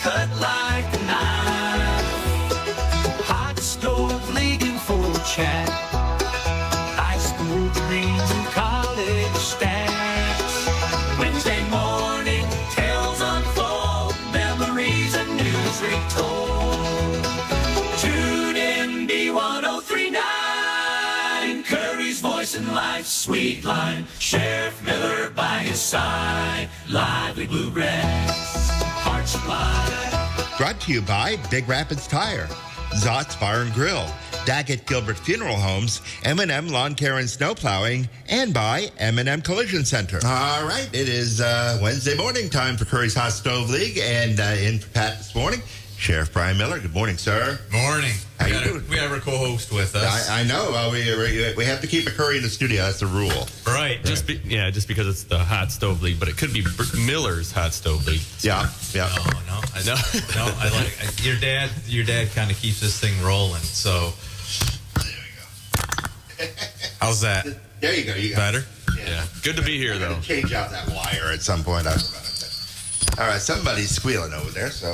cut like a knife. Hot stove league in full chat. High school dreams and college stacks. Wednesday morning tales unfold. Memories and news retold. Tune in B1039. Currie's voice in life's sweet line. Sheriff Miller by his side. Lively blue reds. Heart supply. Brought to you by Big Rapids Tire, Zott's Bar and Grill, Daggett Gilbert Funeral Homes, M&M Lawn Care and Snow Plowing, and by M&M Collision Center. All right, it is Wednesday morning time for Currie's Hot Stove League, and in for Pat this morning, Sheriff Brian Miller. Good morning, sir. Morning. How you doing? We have our co-host with us. I know. We have to keep a Currie in the studio. That's the rule. Right. Just because it's the Hot Stove League, but it could be Miller's Hot Stove League. Yeah. No. I like your dad. Your dad kind of keeps this thing rolling. So There we go. how's that? There you go. You got Better? Yeah. Good to be here, though. Change out that wire at some point. All right, somebody's squealing over there, so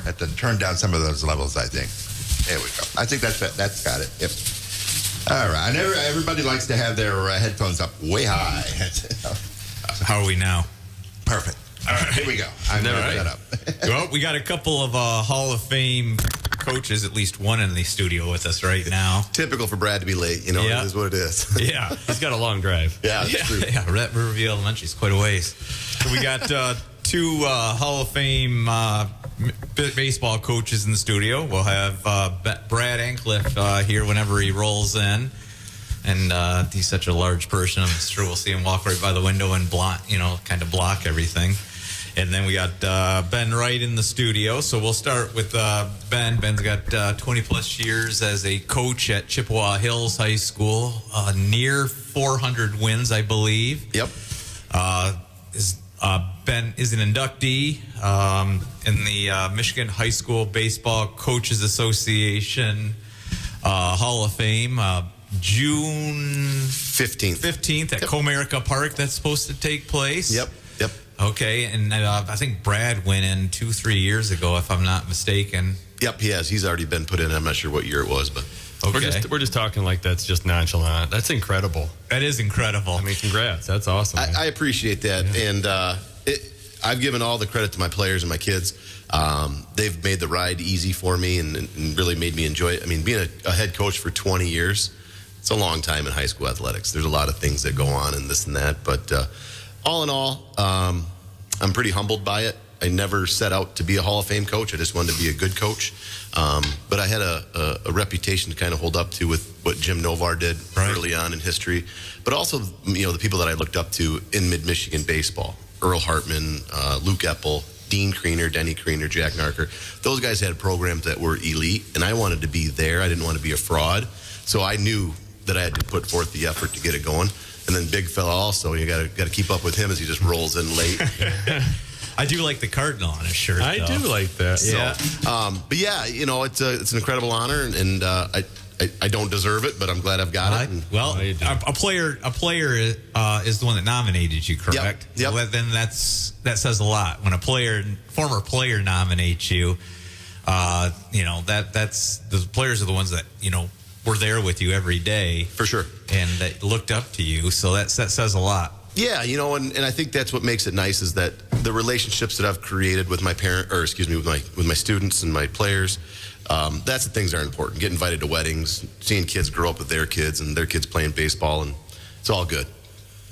have to turn down some of those levels, I think. There we go. I think that's got it. Yep. All right. Everybody likes to have their headphones up way high. How are we now? Perfect. All right, here we go. I'm never set up. Well, we got a couple of Hall of Fame coaches, at least one in the studio with us right now. Typical for Brad to be late. You know, Yeah. It is what it is. Yeah. He's got a long drive. Yeah, that's true. Yeah, Riverview Elementary is quite a ways. So we got two Hall of Fame baseball coaches in the studio. We'll have Brad Antclif here whenever he rolls in. And he's such a large person, I'm sure we'll see him walk right by the window and kind of block everything. And then we got Ben Wright in the studio. So we'll start with Ben. Ben's got 20-plus years as a coach at Chippewa Hills High School. Near 400 wins, I believe. Yep. Ben is an inductee in the Michigan High School Baseball Coaches Association Hall of Fame. June 15th at Comerica Park. That's supposed to take place. Yep. Okay, and I think Brad went in 2-3 years ago, if I'm not mistaken. Yep, he has. He's already been put in. I'm not sure what year it was, but Okay. We're just talking like that's just nonchalant. That's incredible. That is incredible. I mean, congrats. That's awesome. I appreciate that. Yeah. And I've given all the credit to my players and my kids. They've made the ride easy for me and really made me enjoy it. I mean, being a head coach for 20 years, it's a long time in high school athletics. There's a lot of things that go on and this and that, but all in all, I'm pretty humbled by it. I never set out to be a Hall of Fame coach. I just wanted to be a good coach. But I had a reputation to kind of hold up to with what Jim Novar did early on in history. But also, the people that I looked up to in mid-Michigan baseball. Earl Hartman, Luke Epple, Dean Kriener, Denny Kriener, Jack Narker. Those guys had programs that were elite, and I wanted to be there. I didn't want to be a fraud. So I knew that I had to put forth the effort to get it going. And then big fella also, you got to keep up with him as he just rolls in late. I do like the cardinal on his shirt. I do like that. Yeah. But yeah, it's an incredible honor, and I don't deserve it, but I'm glad I've got it. Well, a player is the one that nominated you, correct? Yep. So then that says a lot. When a former player nominates you, that's the players are the ones that were there with you every day For sure. and that looked up to you. So that says a lot. Yeah, and I think that's what makes it nice is that the relationships that I've created with my with my students and my players, that's the things that are important. Get invited to weddings, seeing kids grow up with their kids and their kids playing baseball, and it's all good.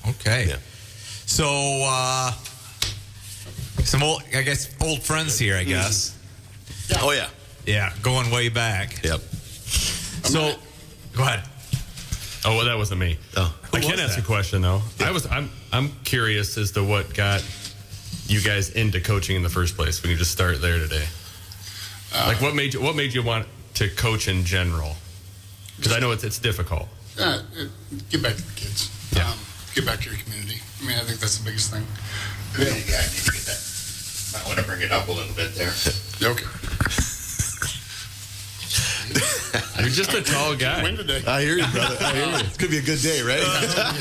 Okay. Yeah. So some old friends here, I guess. Oh yeah. Yeah, going way back. Yep. So, go ahead. Oh, well, that wasn't me. Oh. I can ask a question though. Yeah. I'm curious as to what got you guys into coaching in the first place. We can just start there today. What made you want to coach in general? Because I know it's difficult. Get back to the kids. Yeah. Get back to your community. I mean, I think that's the biggest thing. Yeah, I need to get that. I want to bring it up a little bit there. Okay. You're just a tall guy. Win today. I hear you, brother. I hear you. It's going to be a good day, right? It's going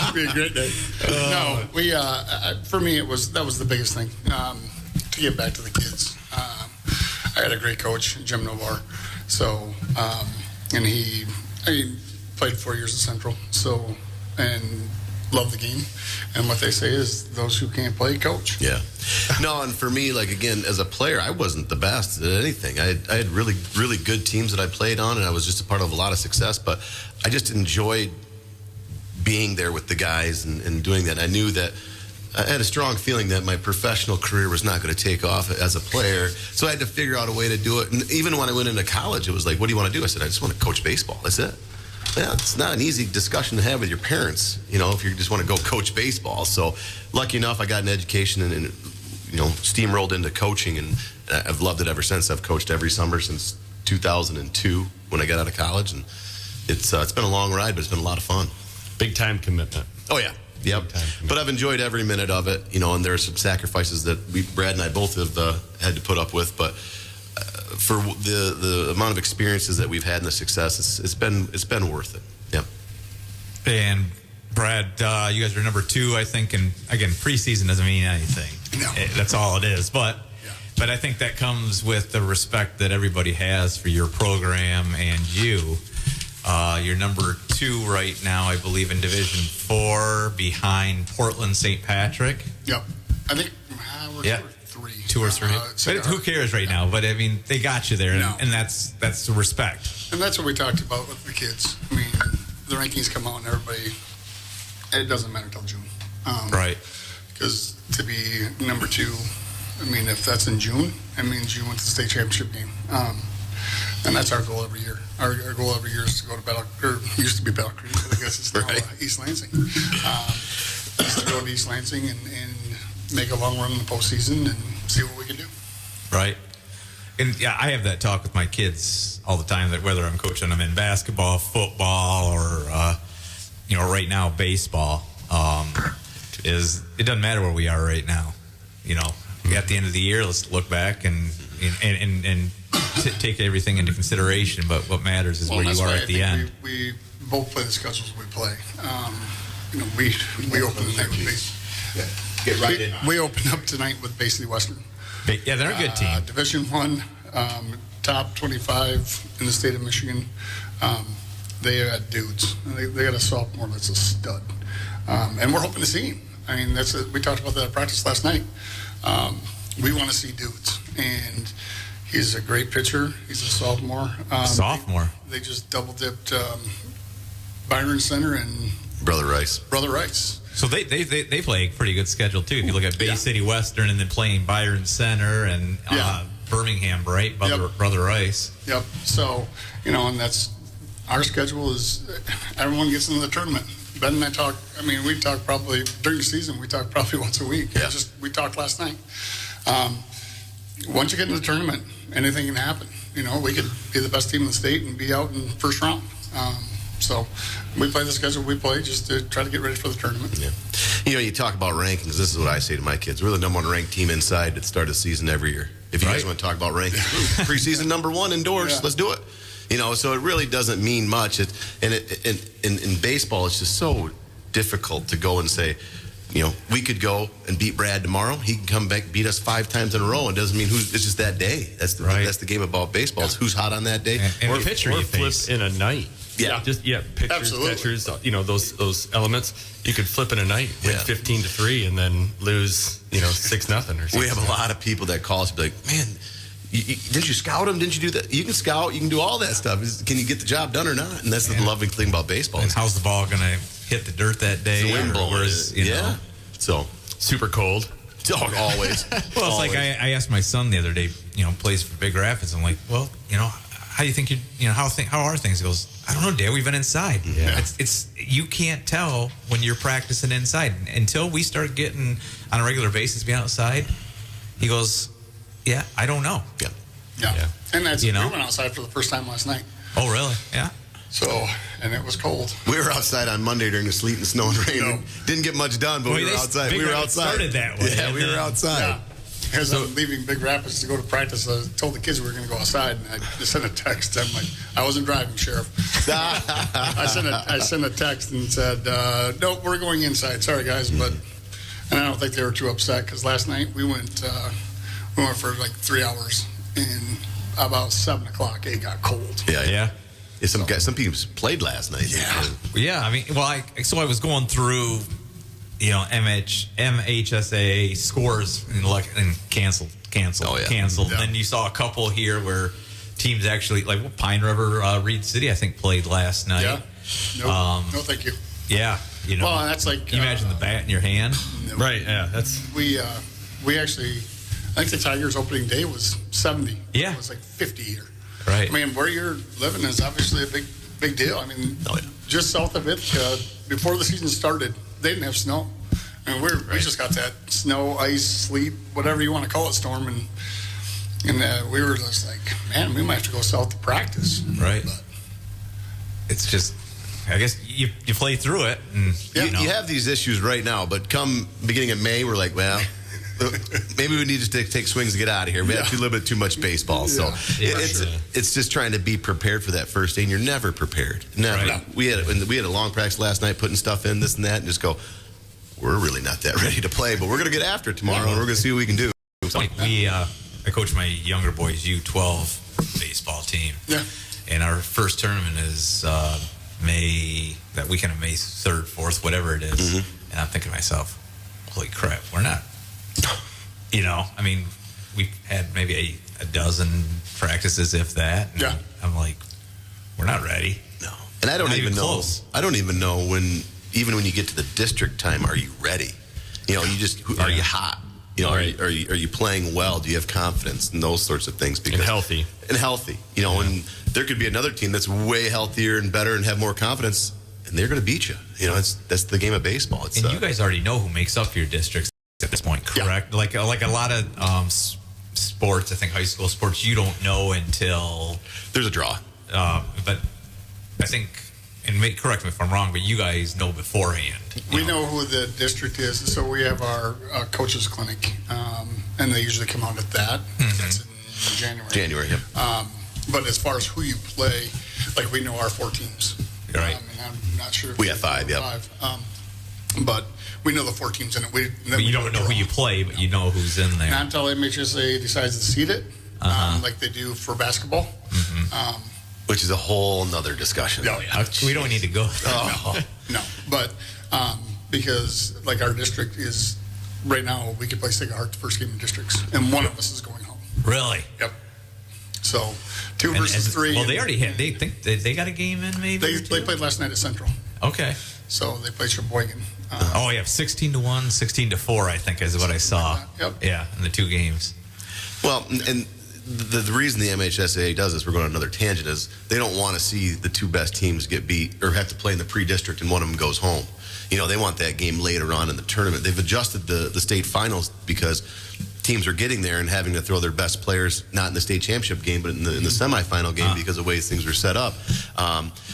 to be a great day. No, we. For me, that was the biggest thing. to give back to the kids. I had a great coach, Jim Novar. So, and he played 4 years at Central. So, and loved the game. And what they say is those who can't play, coach. Yeah. No, and for me, like, again, as a player, I wasn't the best at anything. I had really, really good teams that I played on, and I was just a part of a lot of success. But I just enjoyed being there with the guys and doing that. I knew that I had a strong feeling that my professional career was not going to take off as a player. So I had to figure out a way to do it. And even when I went into college, it was like, what do you want to do? I said, I just want to coach baseball. That's it. Yeah, it's not an easy discussion to have with your parents, if you just want to go coach baseball. So lucky enough, I got an education and steamrolled into coaching, and I've loved it ever since. I've coached every summer since 2002 when I got out of college, and it's been a long ride, but it's been a lot of fun. Big time commitment. Oh, yeah. Yep. But I've enjoyed every minute of it, and there are some sacrifices that Brad and I both have had to put up with, but for the amount of experiences that we've had and the success, it's been worth it. Yep. And Brad, you guys are number 2, I think, and again, preseason doesn't mean anything. No. That's all it is. But I think that comes with the respect that everybody has for your program and you. You're number 2 right now, I believe, in Division 4, behind Portland St. Patrick. Yep. I think we're 2 or 3. But who cares right now? But I mean, they got you there, and that's the respect. And that's what we talked about with the kids. I mean, the rankings come out, and everybody. It doesn't matter till June. Right. Because to be number 2, I mean, if that's in June, that means you went to the state championship game. And that's our goal every year. Our goal every year is to go to used to be Battle Creek, but I guess it's now East Lansing. Is to go to East Lansing and make a long run in the postseason and see what we can do. Right. And yeah, I have that talk with my kids all the time, that whether I'm coaching them in basketball, football, or right now baseball, is it doesn't matter where we are right now. At the end of the year, let's look back and take everything into consideration. But what matters is where you are at the end. We both play the schedules we play. We open the night with Bay. Get right in. We open up tonight with Bay City Western. Yeah, they're a good team. Division 1, top 25 in the state of Michigan. They had dudes. They got a sophomore that's a stud. And we're hoping to see him. I mean, we talked about that at practice last night. We want to see dudes. And he's a great pitcher. He's a sophomore. Sophomore. They just double-dipped Byron Center and Brother Rice. So they play a pretty good schedule too. If you look at Bay City Western and then playing Byron Center and Birmingham, right? Brother Rice. Yep. So, and that's our schedule is everyone gets into the tournament. Ben and I talk. I mean, we talk probably during the season. We talk probably once a week. Yeah. We talked last night. Once you get into the tournament, anything can happen. We could be the best team in the state and be out in the first round. So we play the schedule we play just to try to get ready for the tournament. Yeah. You talk about rankings. This is what I say to my kids. We're the number 1 ranked team inside at the start of the season every year. If you guys want to talk about rankings, preseason number 1 indoors, let's do it. So it really doesn't mean much. In baseball, it's just so difficult to go and say, we could go and beat Brad tomorrow. He can come back, beat us 5 times in a row. It doesn't mean it's just that day. That's the game about baseball. It's who's hot on that day. And pitcher you flip face in a night. Yeah. Pitchers, Absolutely. catchers, those elements. You could flip in a night, win 15-3, and then lose, 6-0 or something. We have a lot of people that call us and be like, man, didn't you scout him? Didn't you do that? You can scout. You can do all that stuff. Can you get the job done or not? And that's the loving thing about baseball. And how's the ball going to hit the dirt that day? The wind blowing. So super cold. Always. Well, it's like I asked my son the other day, plays for Big Rapids. I'm like, well, how do you think how are things? He goes, I don't know, Dad. We've been inside. Yeah. It's you can't tell when you're practicing inside until we start getting on a regular basis being outside. He goes, yeah, I don't know. Yeah. And that's we went outside for the first time last night. Oh, really? Yeah. So, and it was cold. We were outside on Monday during the sleet and snow and rain. Didn't get much done, but we were outside. We were outside. Started that way. Yeah, we were outside. Yeah. As I'm leaving Big Rapids to go to practice, I told the kids we were going to go outside, and I just sent a text. I'm like, I wasn't driving, Sheriff. I sent a text and said, nope, we're going inside. Sorry, guys, but and I don't think they were too upset because last night we went We went for like 3 hours, and about 7 o'clock it got cold. Yeah. Some people played last night. Yeah, I mean, I was going through, MHSAA scores and canceled. Oh, yeah. Canceled. Yeah. And then you saw a couple here where teams actually, like Pine River, Reed City, I think, played last night. Yeah. No, thank you. Yeah, Well, that's like. Can you imagine the bat in your hand? Right. Yeah. That's. We actually, I think the Tigers' opening day was 70. Yeah. It was like 50 here. Right. I mean, where you're living is obviously a big deal. I mean, just south of it, before the season started, they didn't have snow. I mean, we just got that snow, ice, sleet, whatever you want to call it, storm, and we were just like, man, we might have to go south to practice. Right. But It's just, I guess you play through it. And, You have these issues right now, but come beginning of May, we're like, well, maybe we need to take swings to get out of here. We had a little bit too much baseball. So it's just trying to be prepared for that first day, and you're never prepared. Never. Right. We had a long practice last night, putting stuff in, this and that, and just go, we're really not that ready to play, but we're going to get after it tomorrow, and we're going to see what we can do. So, I coach my younger boys' U12 baseball team. Yeah. And our first tournament is that weekend of May 3rd, 4th, whatever it is. And I'm thinking to myself, holy crap, we're not, I mean, we've had maybe a dozen practices, if that. And Yeah. I'm like, we're not ready. no. And I don't Not even even know. close. I don't even know even when you get to the district time, are you ready? Are you hot? Right. Are you playing well? Do you have confidence and those sorts of things? And healthy. And healthy. And there could be another team that's way healthier and better and have more confidence, and they're going to beat you. That's the game of baseball. It's, And you guys already know who makes up your districts at this point, correct? Like a lot of sports, I think high school sports, you don't know until there's a draw. but I think, and correct me if I'm wrong, but you guys know beforehand. We know who the district is, so we have our coaches clinic, and they usually come out at that. That's in January. Yep. But as far as who you play, like we know our 4 teams. Right. And I'm not sure. If We have 5, yep. 5. But we know the 4 teams in it. But you don't know who you play, but you know who's in there. Not until MHSAA decides to seed it, like they do for basketball. Which is a whole nother discussion. Oh, yeah. We don't need to go. No, but because like our district is right now, we could play Sacred Heart the first game in districts, and one of us is going home. Really? Yep. So 2 versus 3. Well, they already had. They think they got a game in maybe. They played last night at Central, Okay. so they played Sheboygan. Oh yeah, 16-1, 16-4. I think is what I saw. Yep. Yeah, in the 2 games. Well, and the reason the MHSAA does this, we're going on another tangent, is they don't want to see the 2 best teams get beat or have to play in the pre-district and one of them goes home. They want that game later on in the tournament. They've adjusted the state finals because teams are getting there and having to throw their best players, not in the state championship game, but in the semifinal game because of the way things were set up.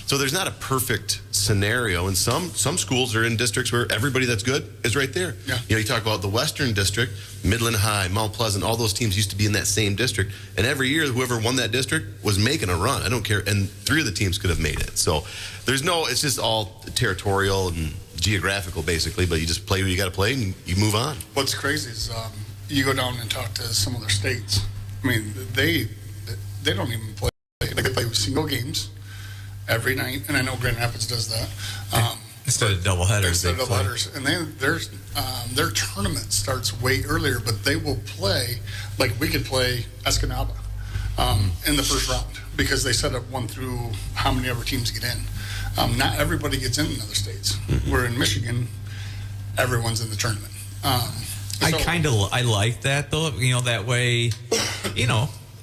So there's not a perfect scenario, and some schools are in districts where everybody that's good is right there. Yeah. You talk about the Western District, Midland High, Mount Pleasant, all those teams used to be in that same district, and every year whoever won that district was making a run. I don't care, and 3 of the teams could have made it. So it's just all territorial and geographical basically, but you just play what you got to play and you move on. What's crazy is you go down and talk to some other states. I mean, they don't even play. They play single games every night, and I know Grand Rapids does that. Instead of doubleheaders. Instead of doubleheaders, and then their tournament starts way earlier, but they will play like we could play Escanaba in the first round because they set up 1 through how many other teams get in. Not everybody gets in other states. We're in Michigan, everyone's in the tournament. I like that though. That way,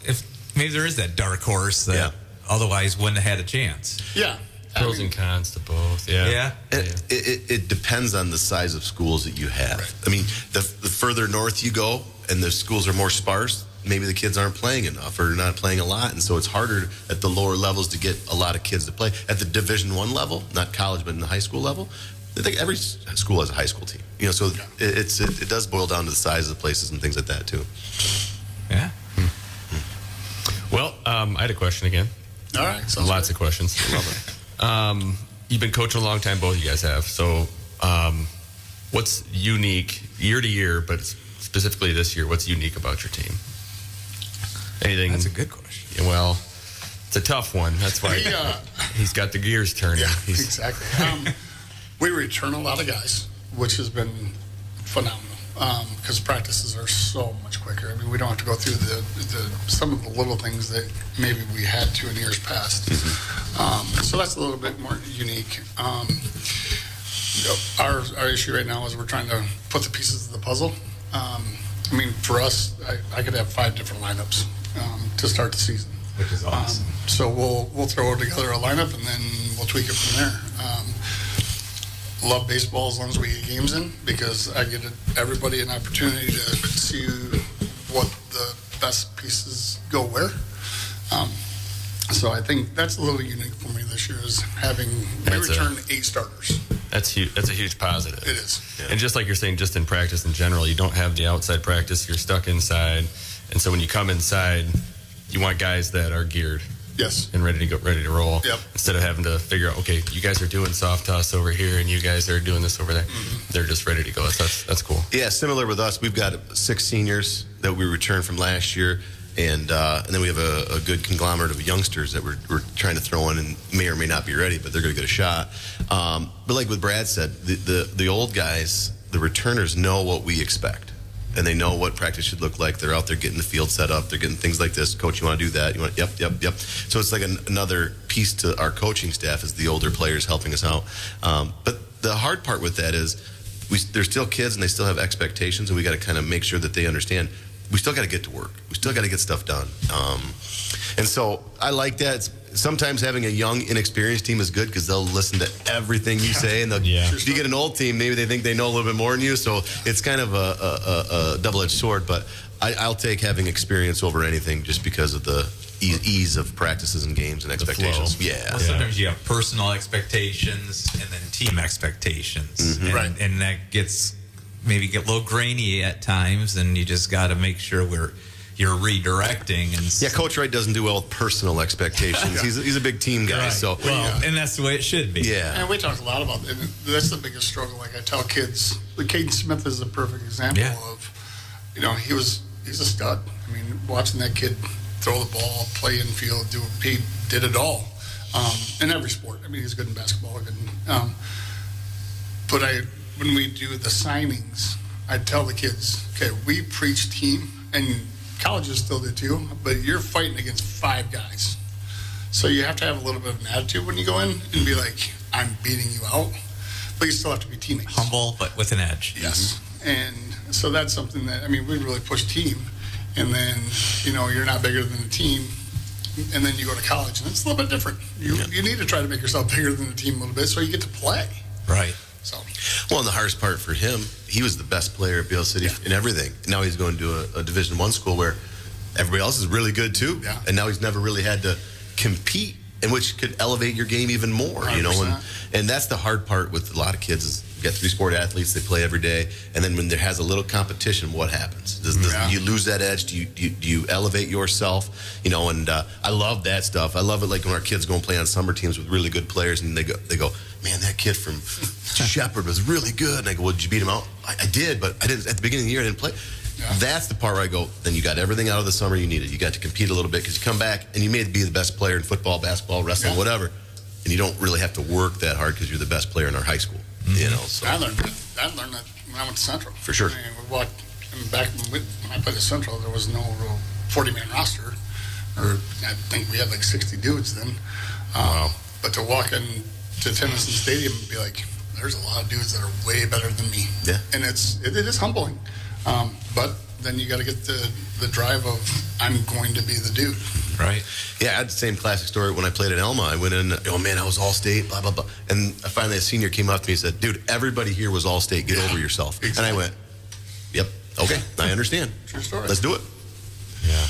if maybe there is that dark horse that otherwise wouldn't have had a chance. Yeah. Pros and cons to both. Yeah. Yeah. It depends on the size of schools that you have. Right. I mean, the further north you go and the schools are more sparse, maybe the kids aren't playing enough or not playing a lot, and so it's harder at the lower levels to get a lot of kids to play. At the Division I level, not college, but in the high school level, I think every school has a high school team. So it does boil down to the size of the places and things like that too. Yeah. Well, I had a question again. All right. Lots of questions. Love it. You've been coaching a long time, both of you guys have. So, what's unique year to year, but specifically this year, what's unique about your team? Anything? That's a good question. Yeah, well, it's a tough one. That's why he's got the gears turning. Yeah, exactly. We return a lot of guys, which has been phenomenal because practices are so much quicker. I mean, we don't have to go through the some of the little things that maybe we had to in years past. So that's a little bit more unique. Our issue right now is we're trying to put the pieces of the puzzle. I mean, for us, I could have 5 different lineups to start the season, Which is awesome. so we'll throw together a lineup and then we'll tweak it from there. Love baseball as long as we get games in because I get everybody an opportunity to see what the best pieces go where. So I think that's a little unique for me this year is having we return 8 starters. That's huge. That's a huge positive. It is. Yeah. And just like you're saying, just in practice in general, you don't have the outside practice. You're stuck inside, and so when you come inside, you want guys that are geared. Yes. And ready to roll. Yep. Instead of having to figure out, okay, you guys are doing soft toss over here, and you guys are doing this over there. They're just ready to go. That's cool. Yeah, similar with us. We've got 6 seniors that we returned from last year, and then we have a good conglomerate of youngsters that we're trying to throw in and may or may not be ready, but they're going to get a shot. But like what Brad said, the old guys, the returners know what we expect. And they know what practice should look like. They're out there getting the field set up. They're getting things like this. Coach, you want to do that? You want? Yep. So it's like another piece to our coaching staff is the older players helping us out. But the hard part with that is they're still kids and they still have expectations, and we got to kind of make sure that they understand we still got to get to work. We still got to get stuff done. And so I like that. Sometimes having a young, inexperienced team is good because they'll listen to everything you say. And if you get an old team, maybe they think they know a little bit more than you. So it's kind of a double-edged sword. But I'll take having experience over anything just because of the ease of practices and games and expectations. Yeah. Well, sometimes you have personal expectations and then team expectations. Right. And that gets maybe get a little grainy at times, and you just got to make sure you're redirecting. And Yeah, Coach Wright doesn't do well with personal expectations. He's a big team guy. Right. So and that's the way it should be. Yeah. And we talk a lot about it. And that's the biggest struggle. Like I tell kids, Caden Smith is a perfect example of, he's a stud. I mean, watching that kid throw the ball, play infield, he did it all in every sport. I mean, he's good in basketball. But when we do the signings, I tell the kids, okay, we preach team, and colleges still do too, but you're fighting against 5 guys. So you have to have a little bit of an attitude when you go in and be like, I'm beating you out, but you still have to be teammates. Humble, but with an edge. Yes. And so that's something that, we really push team. And then, you're not bigger than the team. And then you go to college, and it's a little bit different. You need to try to make yourself bigger than the team a little bit so you get to play. Right. So. Well, and the hardest part for him, he was the best player at Beal City in everything. Now he's going to a Division I school where everybody else is really good too. Yeah. And now he's never really had to compete, and which could elevate your game even more. 100%. And that's the hard part with a lot of kids is you got 3 sport athletes, they play every day, and then when there has a little competition, what happens? Does you lose that edge? Do you elevate yourself? And I love that stuff. I love it like when our kids go and play on summer teams with really good players, and they go, man, that kid from Shepherd was really good. And I go, well, did you beat him out? I did, but I didn't. At the beginning of the year, I didn't play. Yeah. That's the part where I go, then you got everything out of the summer you needed. You got to compete a little bit because you come back and you may be the best player in football, basketball, wrestling, whatever, and you don't really have to work that hard because you're the best player in our high school. So I learned that when I went to Central. For sure. Back when I played at Central, there was no real 40-man roster, or I think we had like 60 dudes then. Wow. But to walk into Tennyson Stadium and be like, there's a lot of dudes that are way better than me. Yeah. And it is humbling. But then you got to get the drive of, I'm going to be the dude. Right. Yeah, I had the same classic story when I played at Elma. I went in, oh man, I was all-state, blah, blah, blah. And finally a senior came up to me and said, dude, everybody here was all-state. Get over yourself. Exactly. And I went, yep, okay, I understand. True story. Let's do it. Yeah.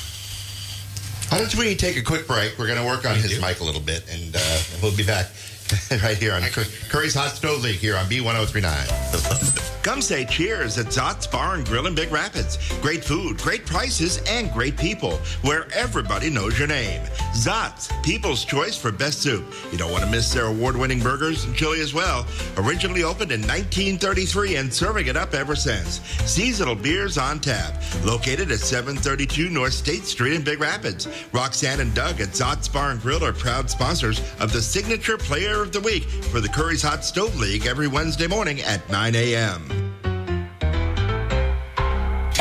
Why don't we take a quick break? We're going to work on his mic a little bit, and we'll be back right here on Currie's Hot Stove League here on B1039. Come say cheers at Zott's Bar and Grill in Big Rapids. Great food, great prices, and great people, where everybody knows your name. Zott's, people's choice for best soup. You don't want to miss their award-winning burgers and chili as well. Originally opened in 1933 and serving it up ever since. Seasonal beers on tap. Located at 732 North State Street in Big Rapids. Roxanne and Doug at Zott's Bar and Grill are proud sponsors of the Signature Player of the Week for the Curries Hot Stove League every Wednesday morning at 9 a.m.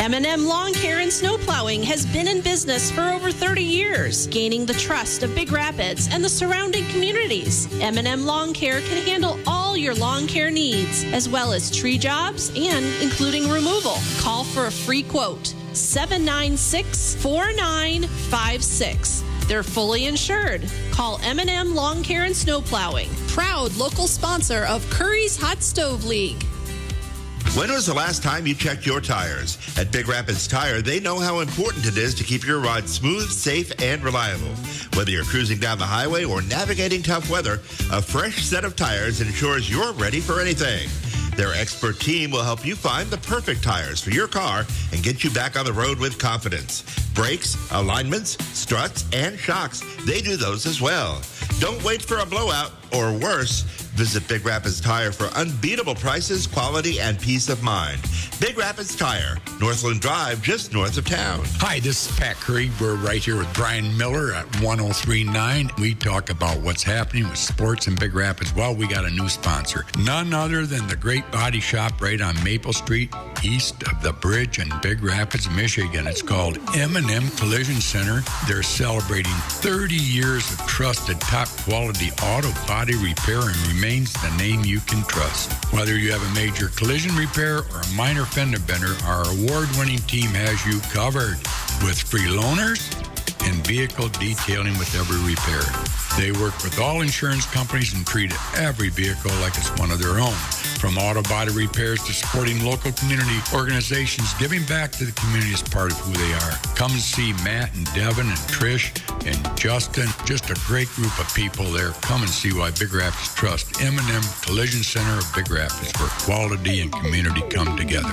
M&M Lawn Care and Snow Plowing has been in business for over 30 years, gaining the trust of Big Rapids and the surrounding communities. M&M Lawn Care can handle all your lawn care needs, as well as tree jobs and including removal. Call for a free quote, 796-4956. They're fully insured. Call M&M Lawn Care and Snow Plowing, proud local sponsor of Curries Hot Stove League. When was the last time you checked your tires? At Big Rapids Tire, they know how important it is to keep your ride smooth, safe, and reliable. Whether you're cruising down the highway or navigating tough weather, a fresh set of tires ensures you're ready for anything. Their expert team will help you find the perfect tires for your car and get you back on the road with confidence. Brakes, alignments, struts, and shocks, they do those as well. Don't wait for a blowout, or worse, visit Big Rapids Tire for unbeatable prices, quality, and peace of mind. Big Rapids Tire, Northland Drive, just north of town. Hi, this is Pat Currie. We're right here with Brian Miller at 1039. We talk about what's happening with sports in Big Rapids. Well, we got a new sponsor. None other than the Great Body Shop right on Maple Street, east of the bridge in Big Rapids, Michigan. It's called M&M Collision Center. They're celebrating 30 years of trusted, top-quality auto body repair and remains the name you can trust. Whether you have a major collision repair or a minor fender bender, our award-winning team has you covered with free loaners and vehicle detailing with every repair. They work with all insurance companies and treat every vehicle like it's one of their own. From auto body repairs to supporting local community organizations, giving back to the community is part of who they are. Come and see Matt and Devin and Trish and Justin. Just a great group of people there. Come and see why Big Rapids trust M&M Collision Center of Big Rapids, where quality and community come together.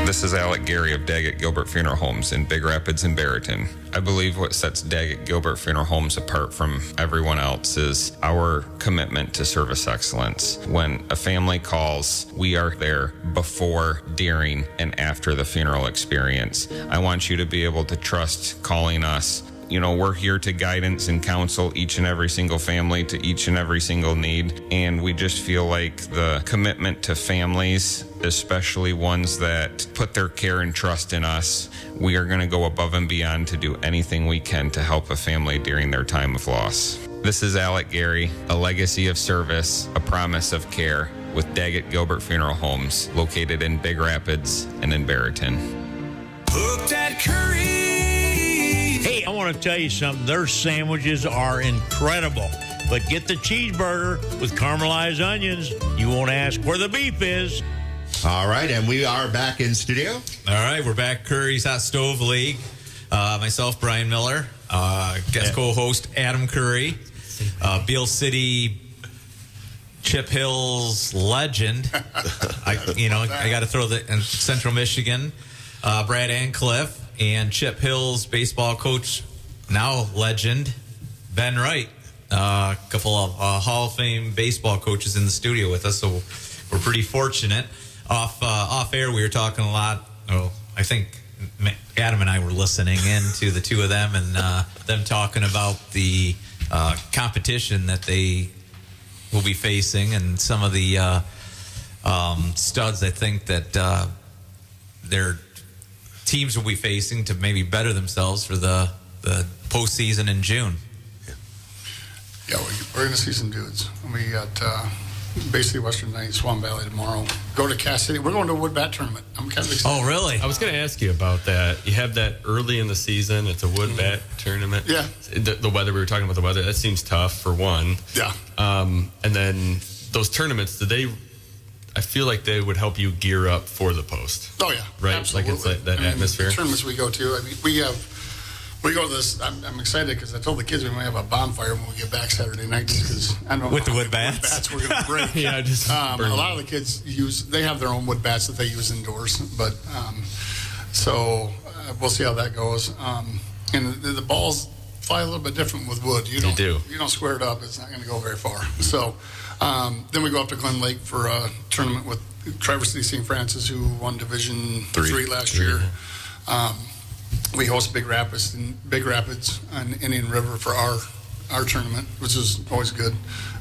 This is Alec Gary of Daggett Gilbert Funeral Homes in Big Rapids and Barrington. I believe what sets Daggett Gilbert Funeral Homes apart from everyone else is our commitment to service excellence. When a family calls, we are there before, during, and after the funeral experience. I want you to be able to trust calling us. You know, we're here to guidance and counsel each and every single family to each and every single need. And we just feel like the commitment to families, especially ones that put their care and trust in us, we are going to go above and beyond to do anything we can to help a family during their time of loss. This is Alec Gary, a legacy of service, a promise of care with Daggett Gilbert Funeral Homes, located in Big Rapids and in Barrington. Hooked at Currie. Hey, I want to tell you something. Their sandwiches are incredible. But get the cheeseburger with caramelized onions. You won't ask where the beef is. All right, and we are back in studio. All right, we're back. Curries Hot Stove League. Myself, Brian Miller. Guest co-host, Adam Currie. Beal City, Chip Hills legend. I got to throw the in Central Michigan. Brad Antclif. And Chip Hills baseball coach, now legend, Ben Wright. A couple of Hall of Fame baseball coaches in the studio with us, so we're pretty fortunate. Off air, we were talking a lot. Oh, I think Adam and I were listening in to the two of them and them talking about the competition that they will be facing and some of the studs I think that they're teams will be facing to maybe better themselves for the postseason in June. Yeah, we're going to see some dudes. We got basically Western Night, Swan Valley tomorrow. Go to Cass City. We're going to a wood bat tournament. I'm kind of excited. Oh, really? I was going to ask you about that. You have that early in the season. It's a wood bat tournament. Yeah. The weather, we were talking about the weather. That seems tough for one. Yeah. And then those tournaments, I feel like they would help you gear up for the post. Oh, yeah. Right? Absolutely. Like it's like that atmosphere. The tournaments we go to, we have We go to this. I'm excited because I told the kids we might have a bonfire when we get back Saturday night because I don't know With the how wood many bats? we're going to break. Yeah, just a burn lot of the kids they have their own wood bats that they use indoors, but so we'll see how that goes. And the balls fly a little bit different with wood. You don't square it up; it's not going to go very far. So then we go up to Glen Lake for a tournament with Traverse City St. Francis, who won Division 3 last year. We host Big Rapids and Indian River for our tournament, which is always good.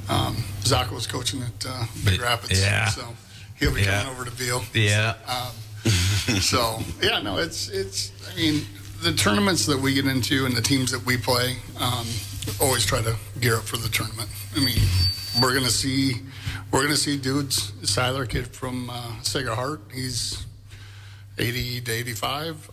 Zaka was coaching at Big Rapids, so he'll be coming over to Beal. Yeah. So it's. I mean, the tournaments that we get into and the teams that we play, always try to gear up for the tournament. I mean, we're gonna see dudes. Siler, kid from Sega Hart, he's 80 to 85.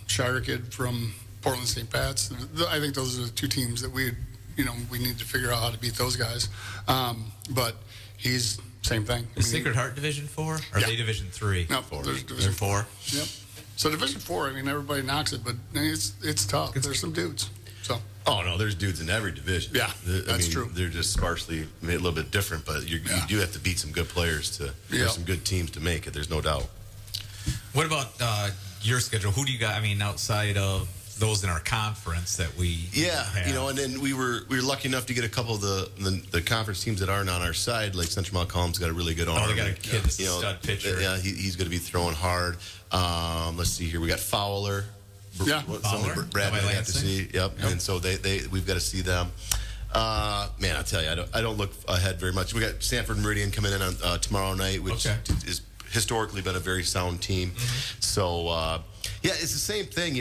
Shire kid from Portland St. Pat's. I think those are the two teams that we need to figure out how to beat those guys. But he's same thing. Is Sacred Heart Division 4? Or are they Division 3? No, there's Division 4. Yep. So Division 4, I mean, everybody knocks it, but it's tough. There's some dudes. So. Oh no, there's dudes in every division. Yeah, that's true. They're just sparsely made a little bit different, but you do have to beat some good players for some good teams to make it. There's no doubt. What about your schedule? Who do you got? I mean, outside of those in our conference that we have. And then we were lucky enough to get a couple of the conference teams that aren't on our side. Like Central Mount Column's got a really good arm. Oh, they got a kid that's a stud pitcher. Yeah, he's going to be throwing hard. Let's see here. We got Fowler. Fowler. Brad and I got to see. Yep. And so we've got to see them. Man, I tell you, I don't look ahead very much. We got Sanford Meridian coming in on tomorrow night, which is historically been a very sound team. Mm-hmm. So it's the same thing.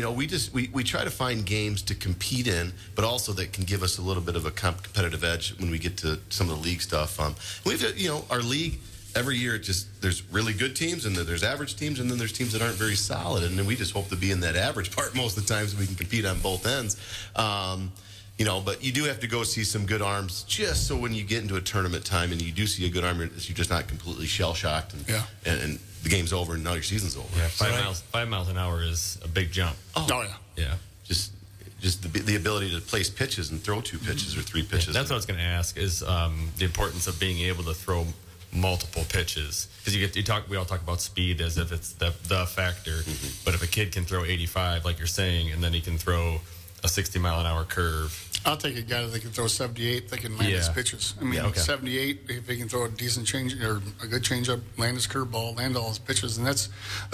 We try to find games to compete in, but also that can give us a little bit of a competitive edge when we get to some of the league stuff. We've our league. Every year, there's really good teams, and there's average teams, and then there's teams that aren't very solid. And then we just hope to be in that average part most of the time, so we can compete on both ends. But you do have to go see some good arms, just so when you get into a tournament time and you do see a good arm, you're just not completely shell shocked, and the game's over, and now your season's over. Yeah, 5 miles an hour is a big jump. Oh yeah. Just the ability to place pitches and throw 2 pitches or 3 pitches. That's what I was going to ask is the importance of being able to throw multiple pitches, because we all talk about speed as if it's the factor, but if a kid can throw 85 like you're saying, and then he can throw a 60-mile-an-hour curve. I'll take a guy that can throw 78 that can land his pitches. I mean, 78, if he can throw a decent change or a good changeup, land his curveball, land all his pitches, and that's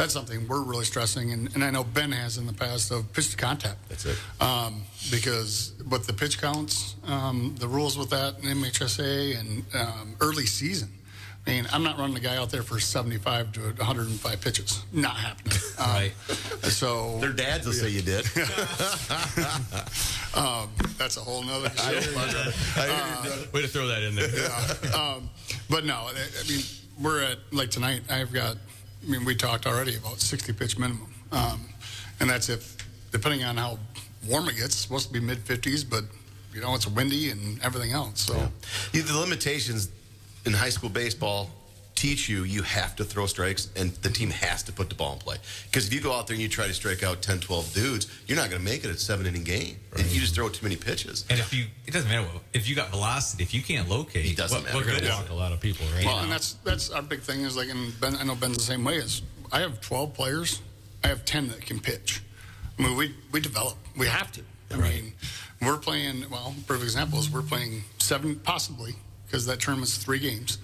something we're really stressing. And I know Ben has in the past of pitch to contact. That's it. Because with the pitch counts, the rules with that, and MHSAA and early season. I mean, I'm not running the guy out there for 75 to 105 pitches. Not happening. Right. So their dads will say you did. That's a whole nother show. Way to throw that in there. But no, I mean, we're at, like tonight, we talked already about 60 pitch minimum. And that's if, depending on how warm it gets, it's supposed to be mid-50s, but, it's windy and everything else. So The limitations in high school baseball teach you have to throw strikes, and the team has to put the ball in play. Because if you go out there and you try to strike out 10, 12 dudes, you're not going to make it a 7-inning game. Right. You just throw too many pitches. And it doesn't matter if you got velocity, if you can't locate, it doesn't matter. We're going to walk a lot of people, right? Well, and that's our big thing is, like, and Ben, I know Ben's the same way. Is I have 12 players, I have 10 that can pitch. I mean, we develop. We have to. I mean, we're playing. Well, perfect example is we're playing 7 possibly. Because that tournament's 3 games.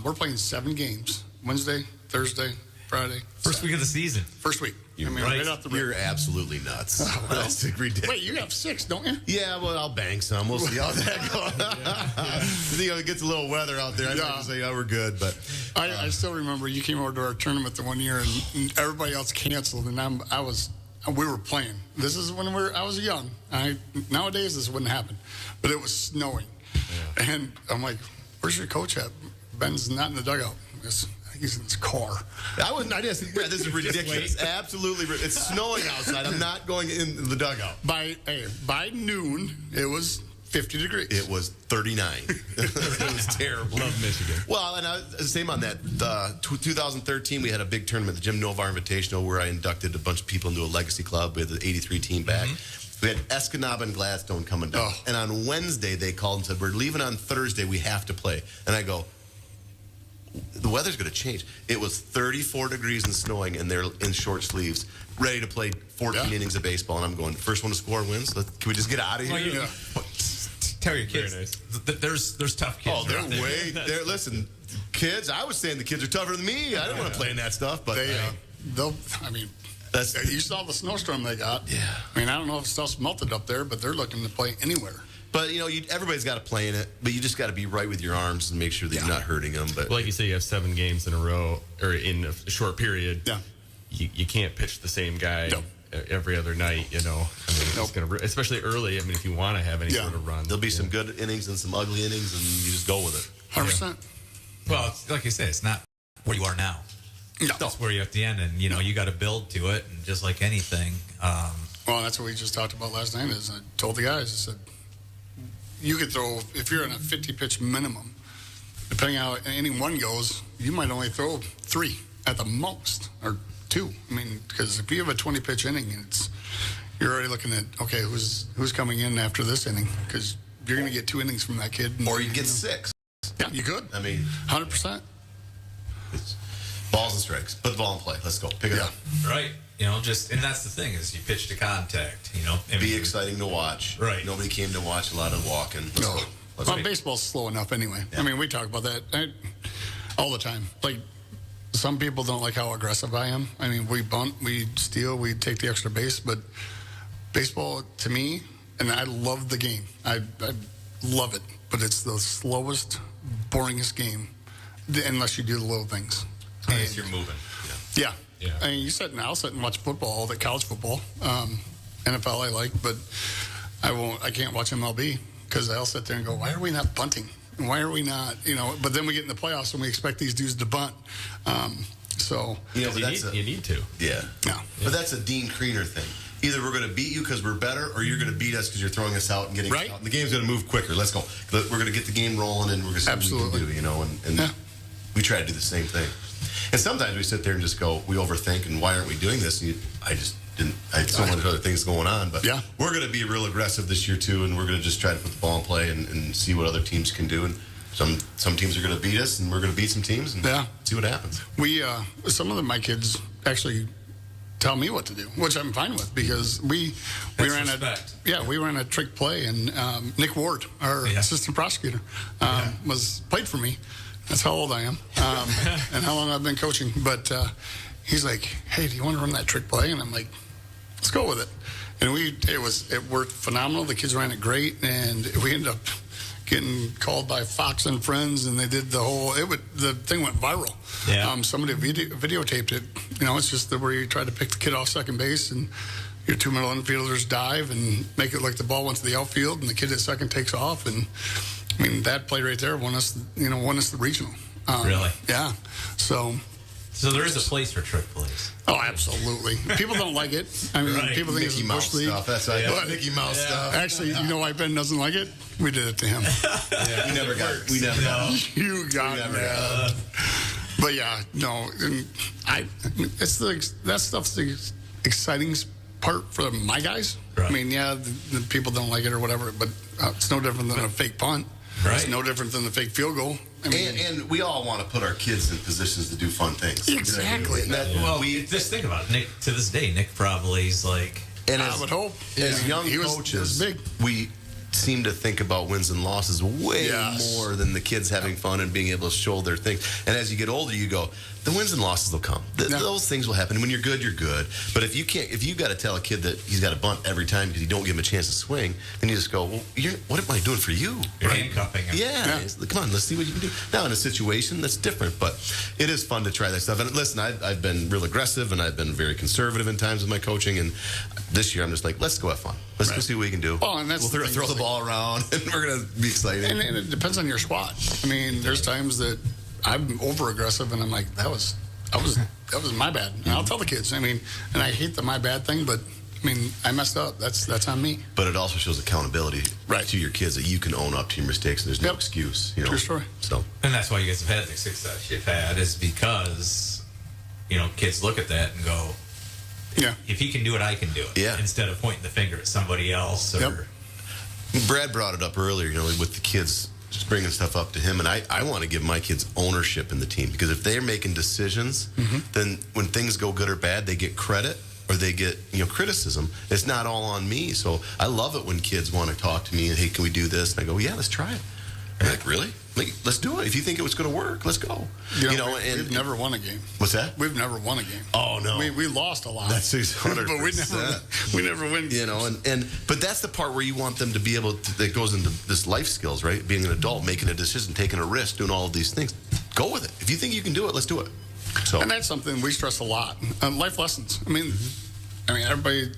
We're playing 7 games. Wednesday, Thursday, Friday. First week of the season. First week. Right off the rip. You're absolutely nuts. That's ridiculous. Wait, you have 6, don't you? Yeah, well, I'll bang some. We'll see how that goes. It gets a little weather out there. I have to say, we're good. But I still remember you came over to our tournament the one year, and everybody else canceled, and we were playing. This is when I was young. Nowadays, this wouldn't happen. But it was snowing. Yeah. And I'm like, where's your coach at? Ben's not in the dugout. He's in his car. This is ridiculous. Absolutely. It's snowing outside. I'm not going in the dugout. By noon, it was 50 degrees. It was 39. It was terrible. Love Michigan. Well, and same on that. 2013, we had a big tournament, the Jim Novar Invitational, where I inducted a bunch of people into a legacy club. We had the 83 team back. We had Escanaba and Gladstone coming down. Oh. And on Wednesday, they called and said, we're leaving on Thursday. We have to play. And I go, the weather's going to change. It was 34 degrees and snowing, and they're in short sleeves, ready to play 14 innings of baseball. And I'm going, first one to score wins. Can we just get out of here? Tell your kids. Very nice. There's tough kids. Oh, they're listen, kids. I was saying the kids are tougher than me. I didn't want to play in that stuff, but You saw the snowstorm they got. Yeah. I mean, I don't know if stuff's melted up there, but they're looking to play anywhere. But everybody's got to play in it. But you just got to be right with your arms and make sure that you're not hurting them. But Like you say, you have 7 games in a row or in a short period. Yeah. You can't pitch the same guy every other night. I mean, it's gonna, especially early. I mean, if you want to have any sort of run, there'll be some good innings and some ugly innings, and you just go with it. 100%. Well, like you said, it's not where you are now. No. That's where you're at the end, and you got to build to it, and just like anything. Well, that's what we just talked about last night. Is I told the guys, I said, you could throw, if you're in a 50 pitch minimum, depending on how inning one goes, you might only throw 3 at the most, or 2. I mean, because if you have a 20 pitch inning, you're already looking at, okay, who's coming in after this inning, because you're going to get 2 innings from that kid. Or you get 6. Yeah, you could. I mean, 100%. It's balls and strikes. Put the ball in play. Let's go. Pick it up. Right. And that's the thing is you pitch to contact. Be exciting to watch. Right. Nobody came to watch a lot of walking. Let's go. Well, baseball's slow enough anyway. Yeah. I mean, we talk about that all the time. Like, some people don't like how aggressive I am. I mean, we bunt, we steal, we take the extra base. But baseball, to me, and I love the game. I love it. But it's the slowest, boringest game, unless you do the little things. Unless you're moving. Yeah. I mean, I'll sit and watch football, all the college football. NFL I like, but I can't watch MLB because I'll sit there and go, why are we not bunting? Why are we not, but then we get in the playoffs and we expect these dudes to bunt. So you need to. Yeah. But that's a Dean Kriener thing. Either we're going to beat you because we're better, or you're going to beat us because you're throwing us out and getting us out. And the game's going to move quicker. Let's go. We're going to get the game rolling, and we're going to see what we can do, and we try to do the same thing. And sometimes we sit there and just go, we overthink, and why aren't we doing this? And I had so much other things going on. But we're going to be real aggressive this year, too, and we're going to just try to put the ball in play and see what other teams can do. And some teams are going to beat us, and we're going to beat some teams and see what happens. Some of my kids actually tell me what to do, which I'm fine with, because we ran a trick play, and Nick Ward, our assistant prosecutor, played for me. That's how old I am, and how long I've been coaching. But he's like, "Hey, do you want to run that trick play?" And I'm like, "Let's go with it." And it worked phenomenal. The kids ran it great, and we ended up getting called by Fox and Friends, and they did the thing went viral. Yeah. Somebody videotaped it. It's just where you try to pick the kid off second base, and your 2 middle infielders dive and make it like the ball went to the outfield, and the kid at second takes off. And I mean, that play right there won us the regional. Really? Yeah. So there is a place for trick plays. Oh, absolutely. People don't like it. I mean, people think it's Mickey a Mouse bush league. stuff. That's right. Mickey Mouse stuff. Actually, why Ben doesn't like it? We did it to him. We never got. We never got. You got it. But it's that stuff's the exciting part for my guys. Right. I mean, the people don't like it or whatever, but it's no different than a fake punt. Right. It's no different than the fake field goal. I mean, and we all want to put our kids in positions to do fun things. Exactly. Just think about it. Nick, to this day, Nick probably is like... And I would hope. As young coaches, we seem to think about wins and losses way more than the kids having fun and being able to show their things. And as you get older, you go, the wins and losses will come. Those things will happen. When you're good, you're good. But if you got to tell a kid that he's got to bunt every time because you don't give him a chance to swing, then you just go, well, what am I doing for you? You're handcuffing him. Yeah. Come on, let's see what you can do. Now, in a situation, that's different, but it is fun to try that stuff. And listen, I've been real aggressive, and I've been very conservative in times with my coaching. And this year, I'm just like, let's go have fun. Let's go see what we can do. Oh, and that's we'll throw the ball around, and we're going to be excited. And it depends on your squad. I mean, there's times that I'm over aggressive, and I'm like, that was my bad. And I'll tell the kids. I mean, and I hate the my bad thing, but I I mean, I messed up. That's on me. But it also shows accountability to your kids that you can own up to your mistakes. And there's no excuse. You know? True story. So, and that's why you guys have had the success you've had, is because, you know, kids look at that and go, if he can do it, I can do it. Yeah. Instead of pointing the finger at somebody else. Or Brad brought it up earlier, you know, with the kids, just bringing stuff up to him. And I want to give my kids ownership in the team, because if they're making decisions, then when things go good or bad, they get credit or they get, you know, criticism. It's not all on me. So I love it when kids want to talk to me and, hey, can we do this? And I go, yeah, let's try it. I'm like, really? Like, let's do it. If you think it was going to work, let's go. You know, we've never won a game. What's that? We've never won a game. Oh, no. We lost a lot. That's 600%. But we never win. You know, but that's the part where you want them to be able to, that goes into this life skills, right? Being an adult, making a decision, taking a risk, doing all of these things. Go with it. If you think you can do it, let's do it. So, and that's something we stress a lot. Life lessons. I mean, everybody,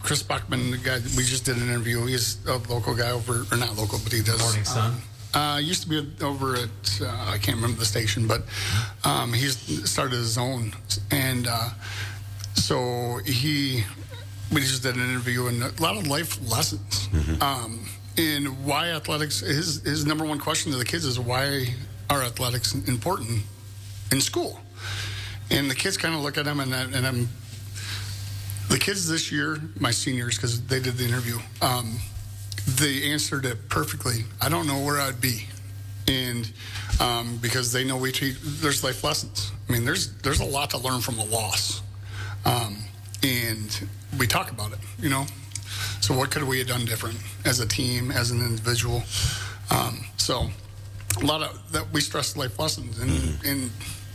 Chris Bachman, the guy, we just did an interview. He's a local guy over, or not local, but he does. Morning Sun. Used to be over at, I can't remember the station, but he's started his own. And so we just did an interview, and a lot of life lessons. And why athletics, his number one question to the kids is, why are athletics important in school? And the kids kind of look at him, and the kids this year, my seniors, because they did the interview, they answered it perfectly. I don't know where I'd be, and because they know there's life lessons. I mean, there's a lot to learn from a loss, and we talk about it. You know, so what could we have done different as a team, as an individual? So a lot of that we stress life lessons, and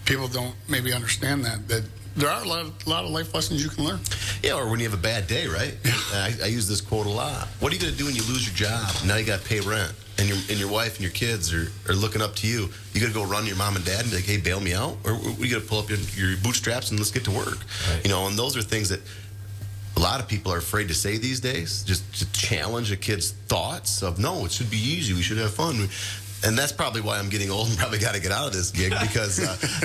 people don't maybe understand that there are a lot of life lessons you can learn. Yeah, or when you have a bad day, right? I use this quote a lot. What are you going to do when you lose your job? Now you got to pay rent, and your wife and your kids are looking up to you. You got to go run to your mom and dad and be like, hey, bail me out? Or you got to pull up your bootstraps and let's get to work. Right. You know, and those are things that a lot of people are afraid to say these days, just to challenge a kid's thoughts of, no, it should be easy, we should have fun. And that's probably why I'm getting old and probably got to get out of this gig, because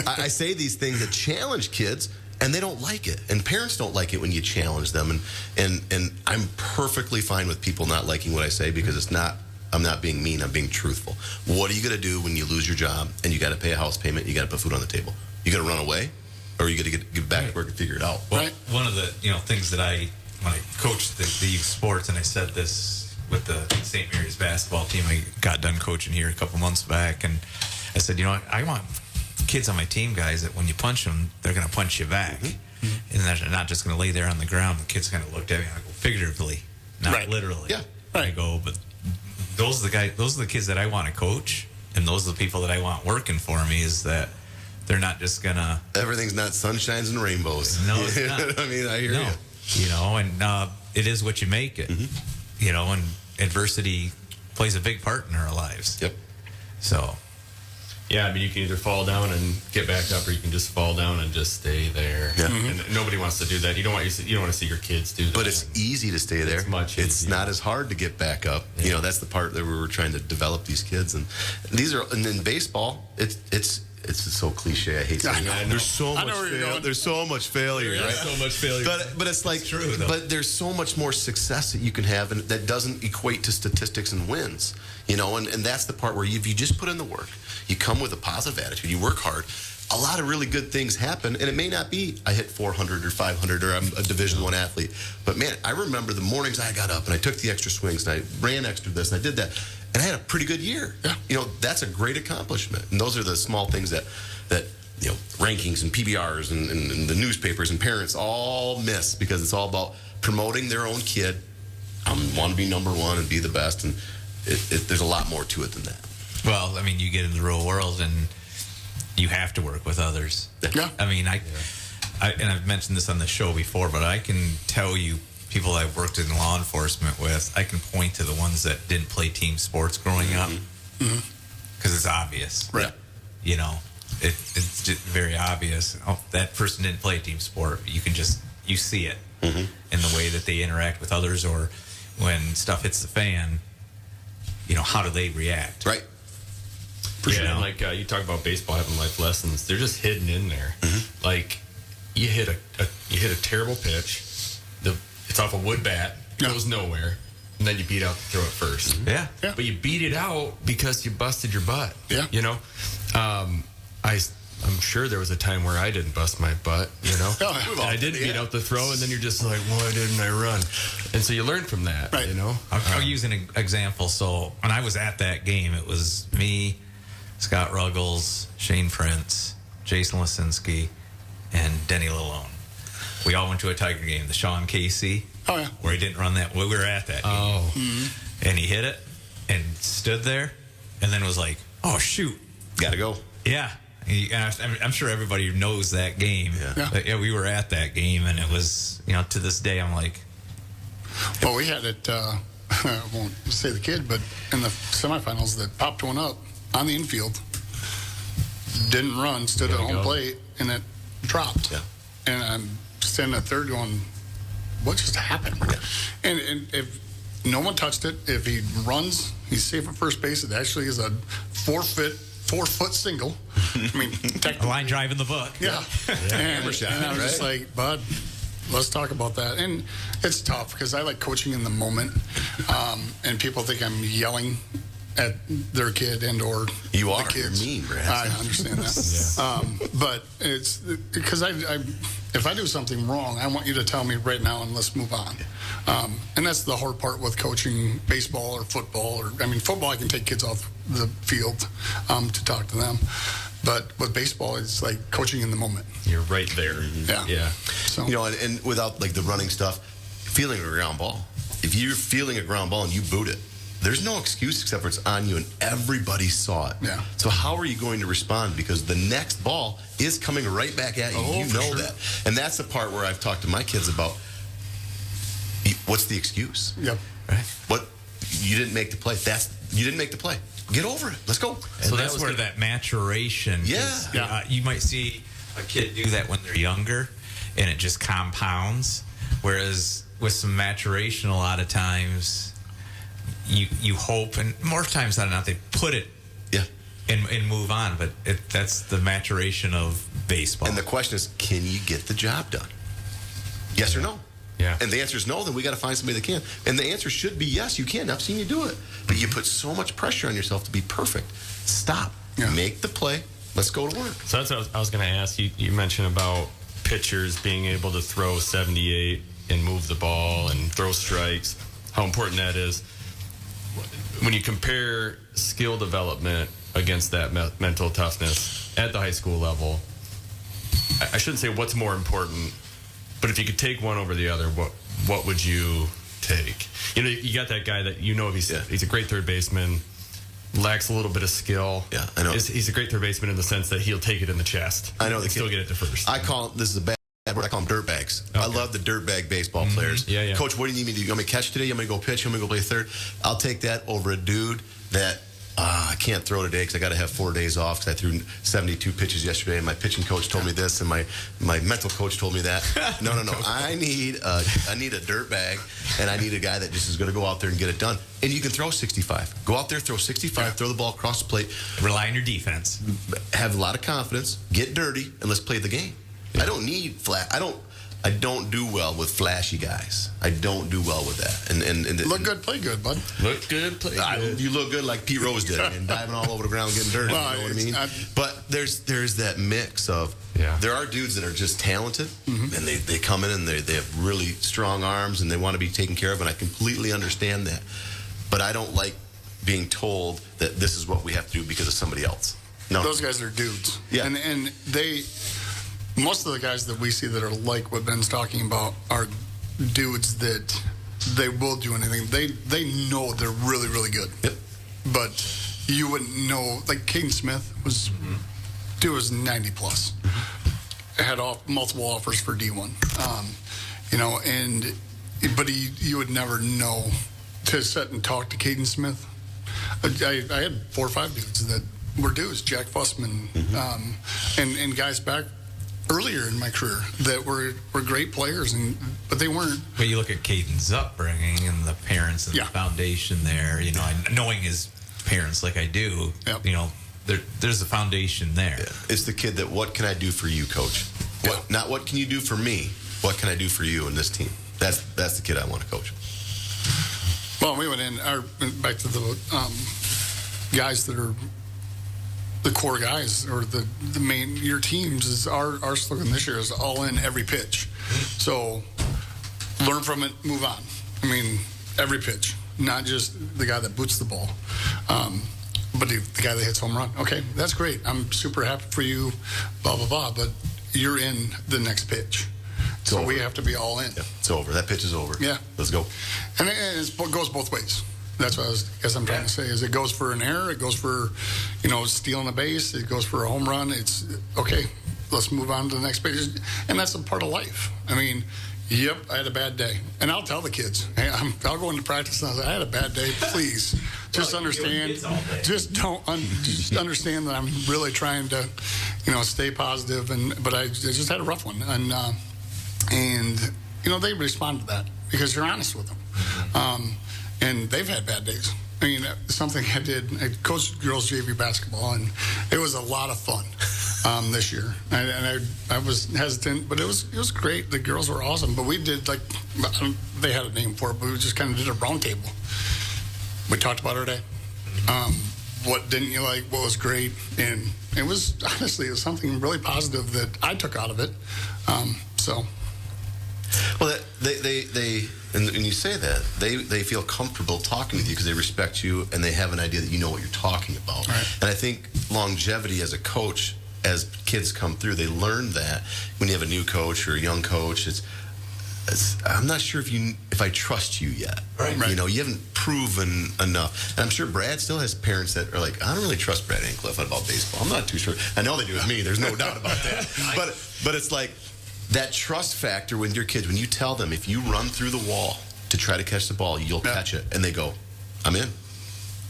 I say these things that challenge kids, and they don't like it. And parents don't like it when you challenge them. And I'm perfectly fine with people not liking what I say, because I'm not being mean, I'm being truthful. What are you going to do when you lose your job and you got to pay a house payment, you got to put food on the table? You got to run away, or are you going to get back to work and figure it out? Well, one of the things that when I coached the youth sports, and I said this with the St. Mary's basketball team, I got done coaching here a couple months back, and I said, I want kids on my team, guys, that when you punch them, they're going to punch you back. And they're not just going to lay there on the ground. The kids kind of looked at me, I go, figuratively, not literally. Yeah. I go, but those are the kids that I want to coach, and those are the people that I want working for me, is that they're not just going to... Everything's not sunshines and rainbows. No, it's not. I mean, I hear you. You know, and it is what you make it. You know, and adversity plays a big part in our lives. Yep. So... Yeah, I mean, you can either fall down and get back up, or you can just fall down and just stay there. Yeah. And nobody wants to do that. You don't want to see your kids do that. But it's easy to stay there. It's not as hard to get back up. Yeah. You know, that's the part that we were trying to develop these kids. And in baseball, it's so cliche. I hate saying it. There's so much failure. Right? So much failure. But it's like, it's true, but there's so much more success that you can have, and that doesn't equate to statistics and wins. You know, and that's the part where if you just put in the work, you come with a positive attitude, you work hard, a lot of really good things happen. And it may not be I hit 400 or 500 or I'm a Division I athlete. But man, I remember the mornings I got up and I took the extra swings and I ran extra this and I did that. And I had a pretty good year. Yeah. You know, that's a great accomplishment. And those are the small things that you know, rankings and PBRs and the newspapers and parents all miss, because it's all about promoting their own kid. I want to be number one and be the best. And there's a lot more to it than that. Well, I mean, you get in the real world and you have to work with others. Yeah. I mean, and I've mentioned this on the show before, but I can tell you, people I've worked in law enforcement with, I can point to the ones that didn't play team sports growing up, because it's obvious. Right. You know, it's just very obvious. Oh, that person didn't play team sport. You see it in the way that they interact with others, or when stuff hits the fan, you know, how do they react? Right. And like you talk about baseball having life lessons, they're just hidden in there. Like you hit a terrible pitch, it's off a wood bat, goes nowhere, and then you beat out to throw it first. Yeah. But you beat it out because you busted your butt. Yeah. You know, I'm sure there was a time where I didn't bust my butt, you know. And I didn't beat out the throw, and then you're just like, why didn't I run? And so you learn from that, Right. you know. I'll use an example. So when I was at that game, it was me, Scott Ruggles, Shane Prince, Jason Lisinski, and Denny Lalone. We all went to a Tiger game, the Sean Casey, where he didn't run that. We were at that game. And he hit it and stood there and then was like, oh, shoot. Got to go. Yeah. I'm sure everybody knows that game. Yeah. But we were at that game, and it was, to this day, I'm like. Well, we had it, I won't say the kid, but in the semifinals that popped one up on the infield, didn't run, stood at home plate, and it dropped. Yeah. And I'm standing at third going, what just happened? Yeah. And if no one touched it, if he runs, he's safe at first base. It actually is a 4-foot single. I mean, A line drive in the book. Yeah. And I was just like, Bud, let's talk about that. And it's tough because I like coaching in the moment. And people think I'm yelling at their kid and or You are. the kids. You're mean, Brad. I understand that. But it's because if I do something wrong, I want you to tell me right now and let's move on. And that's the hard part with coaching baseball or football. Football, I can take kids off the field to talk to them. But with baseball, it's like coaching in the moment. You're right there. Yeah. So, And without like the running stuff, feeling a ground ball. If you're feeling a ground ball and you boot it, there's no excuse except for it's on you and everybody saw it. Yeah. So how are you going to respond? Because the next ball is coming right back at you. You know that. And that's the part where I've talked to my kids about what's the excuse? Yep. Right? What you didn't make the play. You didn't make the play. Get over it. Let's go. So that's where that maturation. Yeah. You might see a kid do that when they're younger, and it just compounds. Whereas with some maturation, a lot of times you hope, and more times than not, they put it and move on. But that's the maturation of baseball. And the question is, can you get the job done? Yes or no? Yeah. And the answer is no, then we got to find somebody that can. And the answer should be yes, you can. I've seen you do it. But you put so much pressure on yourself to be perfect. Stop. Yeah. Make the play. Let's go to work. So that's what I was going to ask you. You mentioned about pitchers being able to throw 78 and move the ball and throw strikes, how important that is. When you compare skill development against that mental toughness at the high school level, I shouldn't say what's more important, but if you could take one over the other, what would you take? You got that guy that he's a great third baseman, lacks a little bit of skill. Yeah, I know. He's a great third baseman in the sense that he'll take it in the chest. I know. And still get it to first. I call this is a bad word. I call them dirtbags. Okay. I love the dirtbag baseball players. Yeah. Coach, what do you need me to do? You want me to catch today? You want me to go pitch? You want me to go play third? I'll take that over a dude that I can't throw today because I got to have 4 days off because I threw 72 pitches yesterday, and my pitching coach told me this, and my mental coach told me that. No. I need a dirt bag, and I need a guy that just is going to go out there and get it done. And you can throw 65. Go out there, throw 65, throw the ball across the plate. Rely on your defense. Have a lot of confidence. Get dirty, and let's play the game. I don't need I don't do well with flashy guys. I don't do well with that. And look good, play good, bud. Look good, play good. You look good like Pete Rose did, and diving all over the ground, getting dirty. Well, you know what I mean? But there's that mix of there are dudes that are just talented, and they come in and they have really strong arms and they want to be taken care of, and I completely understand that. But I don't like being told that this is what we have to do because of somebody else. No, Those guys are dudes. Yeah. And most of the guys that we see that are like what Ben's talking about are dudes that they will do anything. They know they're really, really good. Yep. But you wouldn't know. Like Caden Smith was 90 plus. Had multiple offers for D1. But you would never know to sit and talk to Caden Smith. I had 4 or 5 dudes that were dudes, Jack Fussman, and guys back earlier in my career that were great players, but they weren't. But you look at Caden's upbringing and the parents and the foundation there, knowing his parents like I do, there's a foundation there. Yeah. It's the kid that, what can I do for you, coach? Not what can you do for me? What can I do for you and this team? That's the kid I want to coach. Well, we went back to the guys that are the core guys, or the main, your teams is our slogan this year is all in every pitch. So learn from it, move on. I mean, every pitch, not just the guy that boots the ball, but the guy that hits home run. Okay, that's great. I'm super happy for you, blah, blah, blah, but you're in the next pitch. So we have to be all in. Yeah, it's over. That pitch is over. Yeah. Let's go. And it goes both ways. That's what I'm trying to say, is it goes for an error, it goes for, stealing a base, it goes for a home run. It's, okay, let's move on to the next page. And that's a part of life. I mean, yep, I had a bad day. And I'll tell the kids, hey, I'll go into practice and I'll say, I had a bad day, please. Just understand, just understand that I'm really trying to, stay positive. But I just had a rough one. And they respond to that because you're honest with them. And they've had bad days. I mean, something I coached girls JV basketball, and it was a lot of fun this year. And I was hesitant, but it was great. The girls were awesome. But we did, they had a name for it, but we just kind of did a round table. We talked about our day. What didn't you like? What was great? And it was, honestly, it was something really positive that I took out of it. Well, and you say that, they feel comfortable talking with you because they respect you and they have an idea that you know what you're talking about. Right. And I think longevity as a coach, as kids come through, they learn that when you have a new coach or a young coach, I'm not sure if I trust you yet. Right. You haven't proven enough. And I'm sure Brad still has parents that are like, I don't really trust Brad Antclif about baseball. I'm not too sure. I know they do with me. There's no doubt about that. But it's like, that trust factor with your kids, when you tell them if you run through the wall to try to catch the ball, you'll catch it, and they go, I'm in.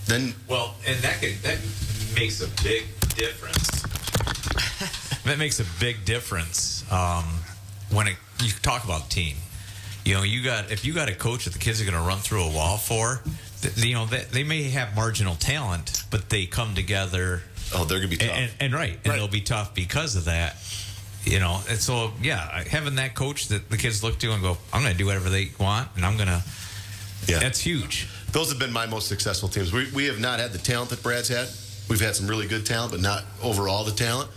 Then and that makes a big difference. That makes a big difference when you talk about team. If you got a coach that the kids are going to run through a wall for, they may have marginal talent, but they come together. Oh, they're going to be tough, and they'll be tough because of that. And so, having that coach that the kids look to and go, I'm going to do whatever they want, and I'm going to, that's huge. Those have been my most successful teams. We have not had the talent that Brad's had. We've had some really good talent, but not overall the talent.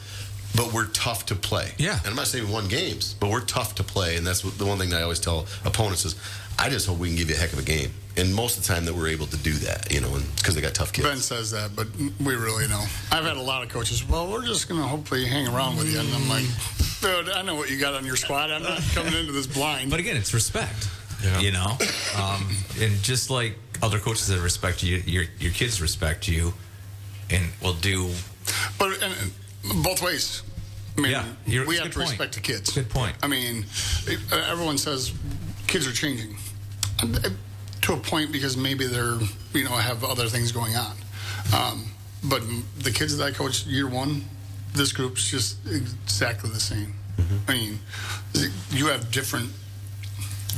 But we're tough to play. Yeah. And I'm not saying we won games, but we're tough to play. And that's the one thing that I always tell opponents is, I just hope we can give you a heck of a game. And most of the time that we're able to do that, because they got tough kids. Ben says that, but we really know. I've had a lot of coaches, well, we're just going to hopefully hang around with you. And I'm like, dude, I know what you got on your squad. I'm not coming into this blind. But again, it's respect, and just like other coaches that respect you, your kids respect you and will do. But both ways. I mean, we have to respect the kids. Good point. I mean, everyone says kids are changing to a point because maybe they're, have other things going on. But the kids that I coached year one, this group's just exactly the same. Mm-hmm. I mean, you have different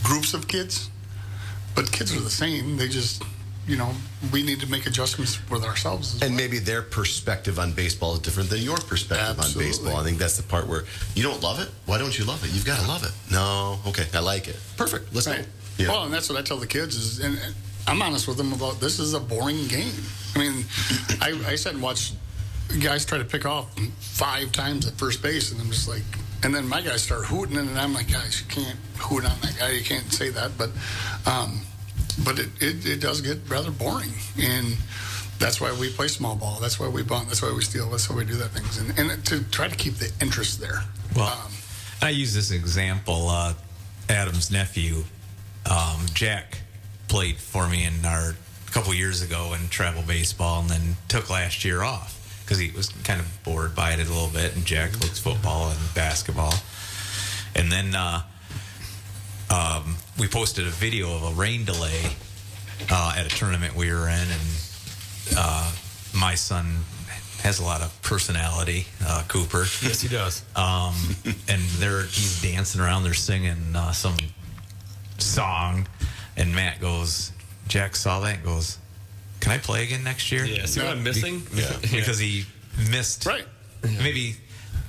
groups of kids, but kids are the same. They just, we need to make adjustments with ourselves as well. And maybe their perspective on baseball is different than your perspective on baseball. I think that's the part where you don't love it. Why don't you love it? You've got to love it. No, okay, I like it. Perfect. Let's go. Yeah. Well, and that's what I tell the kids is, and I'm honest with them about this is a boring game. I mean, I sat and watched guys try to pick off 5 times at first base, and I'm just like, and then my guys start hooting, and I'm like, guys, you can't hoot on that guy. You can't say that, but it does get rather boring, and that's why we play small ball. That's why we bunt. That's why we steal. That's why we do that things, and to try to keep the interest there. Well, I use this example. Adam's nephew, Jack, played for me a couple years ago in travel baseball, and then took last year off because he was kind of bored by it a little bit. And Jack likes football and basketball, and then we posted a video of a rain delay at a tournament we were in, and my son has a lot of personality, Cooper. Yes, he does. And he's dancing around. They're singing some song, and Jack saw that and goes, "Can I play again next year?" Yeah. See what I'm missing? Because he missed maybe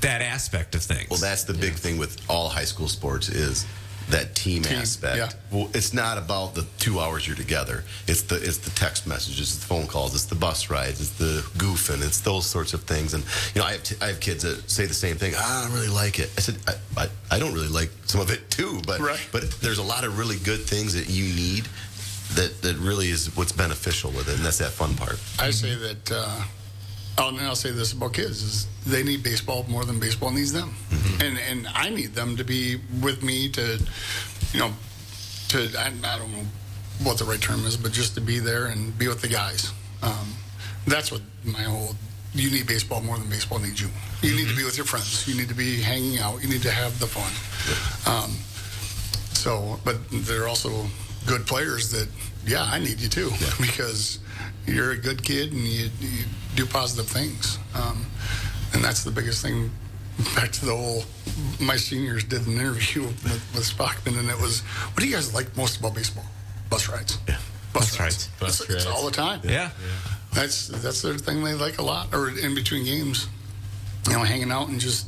that aspect of things. Well, that's the big thing with all high school sports is that team Team, aspect. yeah. Well, it's not about the 2 hours you're together. It's the text messages, it's the phone calls, it's the bus rides, it's the goofing, it's those sorts of things. And I have kids that say the same thing. I don't really like it. I said I don't really like some of it too, but there's a lot of really good things that you need. That really is what's beneficial with it, and that's that fun part. I say that, and I'll say this about kids, is they need baseball more than baseball needs them. And I need them to be with me to, I don't know what the right term is, but just to be there and be with the guys. That's what my whole, you need baseball more than baseball needs you. You need to be with your friends. You need to be hanging out. You need to have the fun. But they're also good players that, I need you too, because you're a good kid and you do positive things. And that's the biggest thing. Back to the whole, my seniors did an interview with Spockman, and it was, what do you guys like most about baseball? Bus rides. Yeah. Bus rides. It's all the time. Yeah. That's their thing they like a lot, or in between games, hanging out and just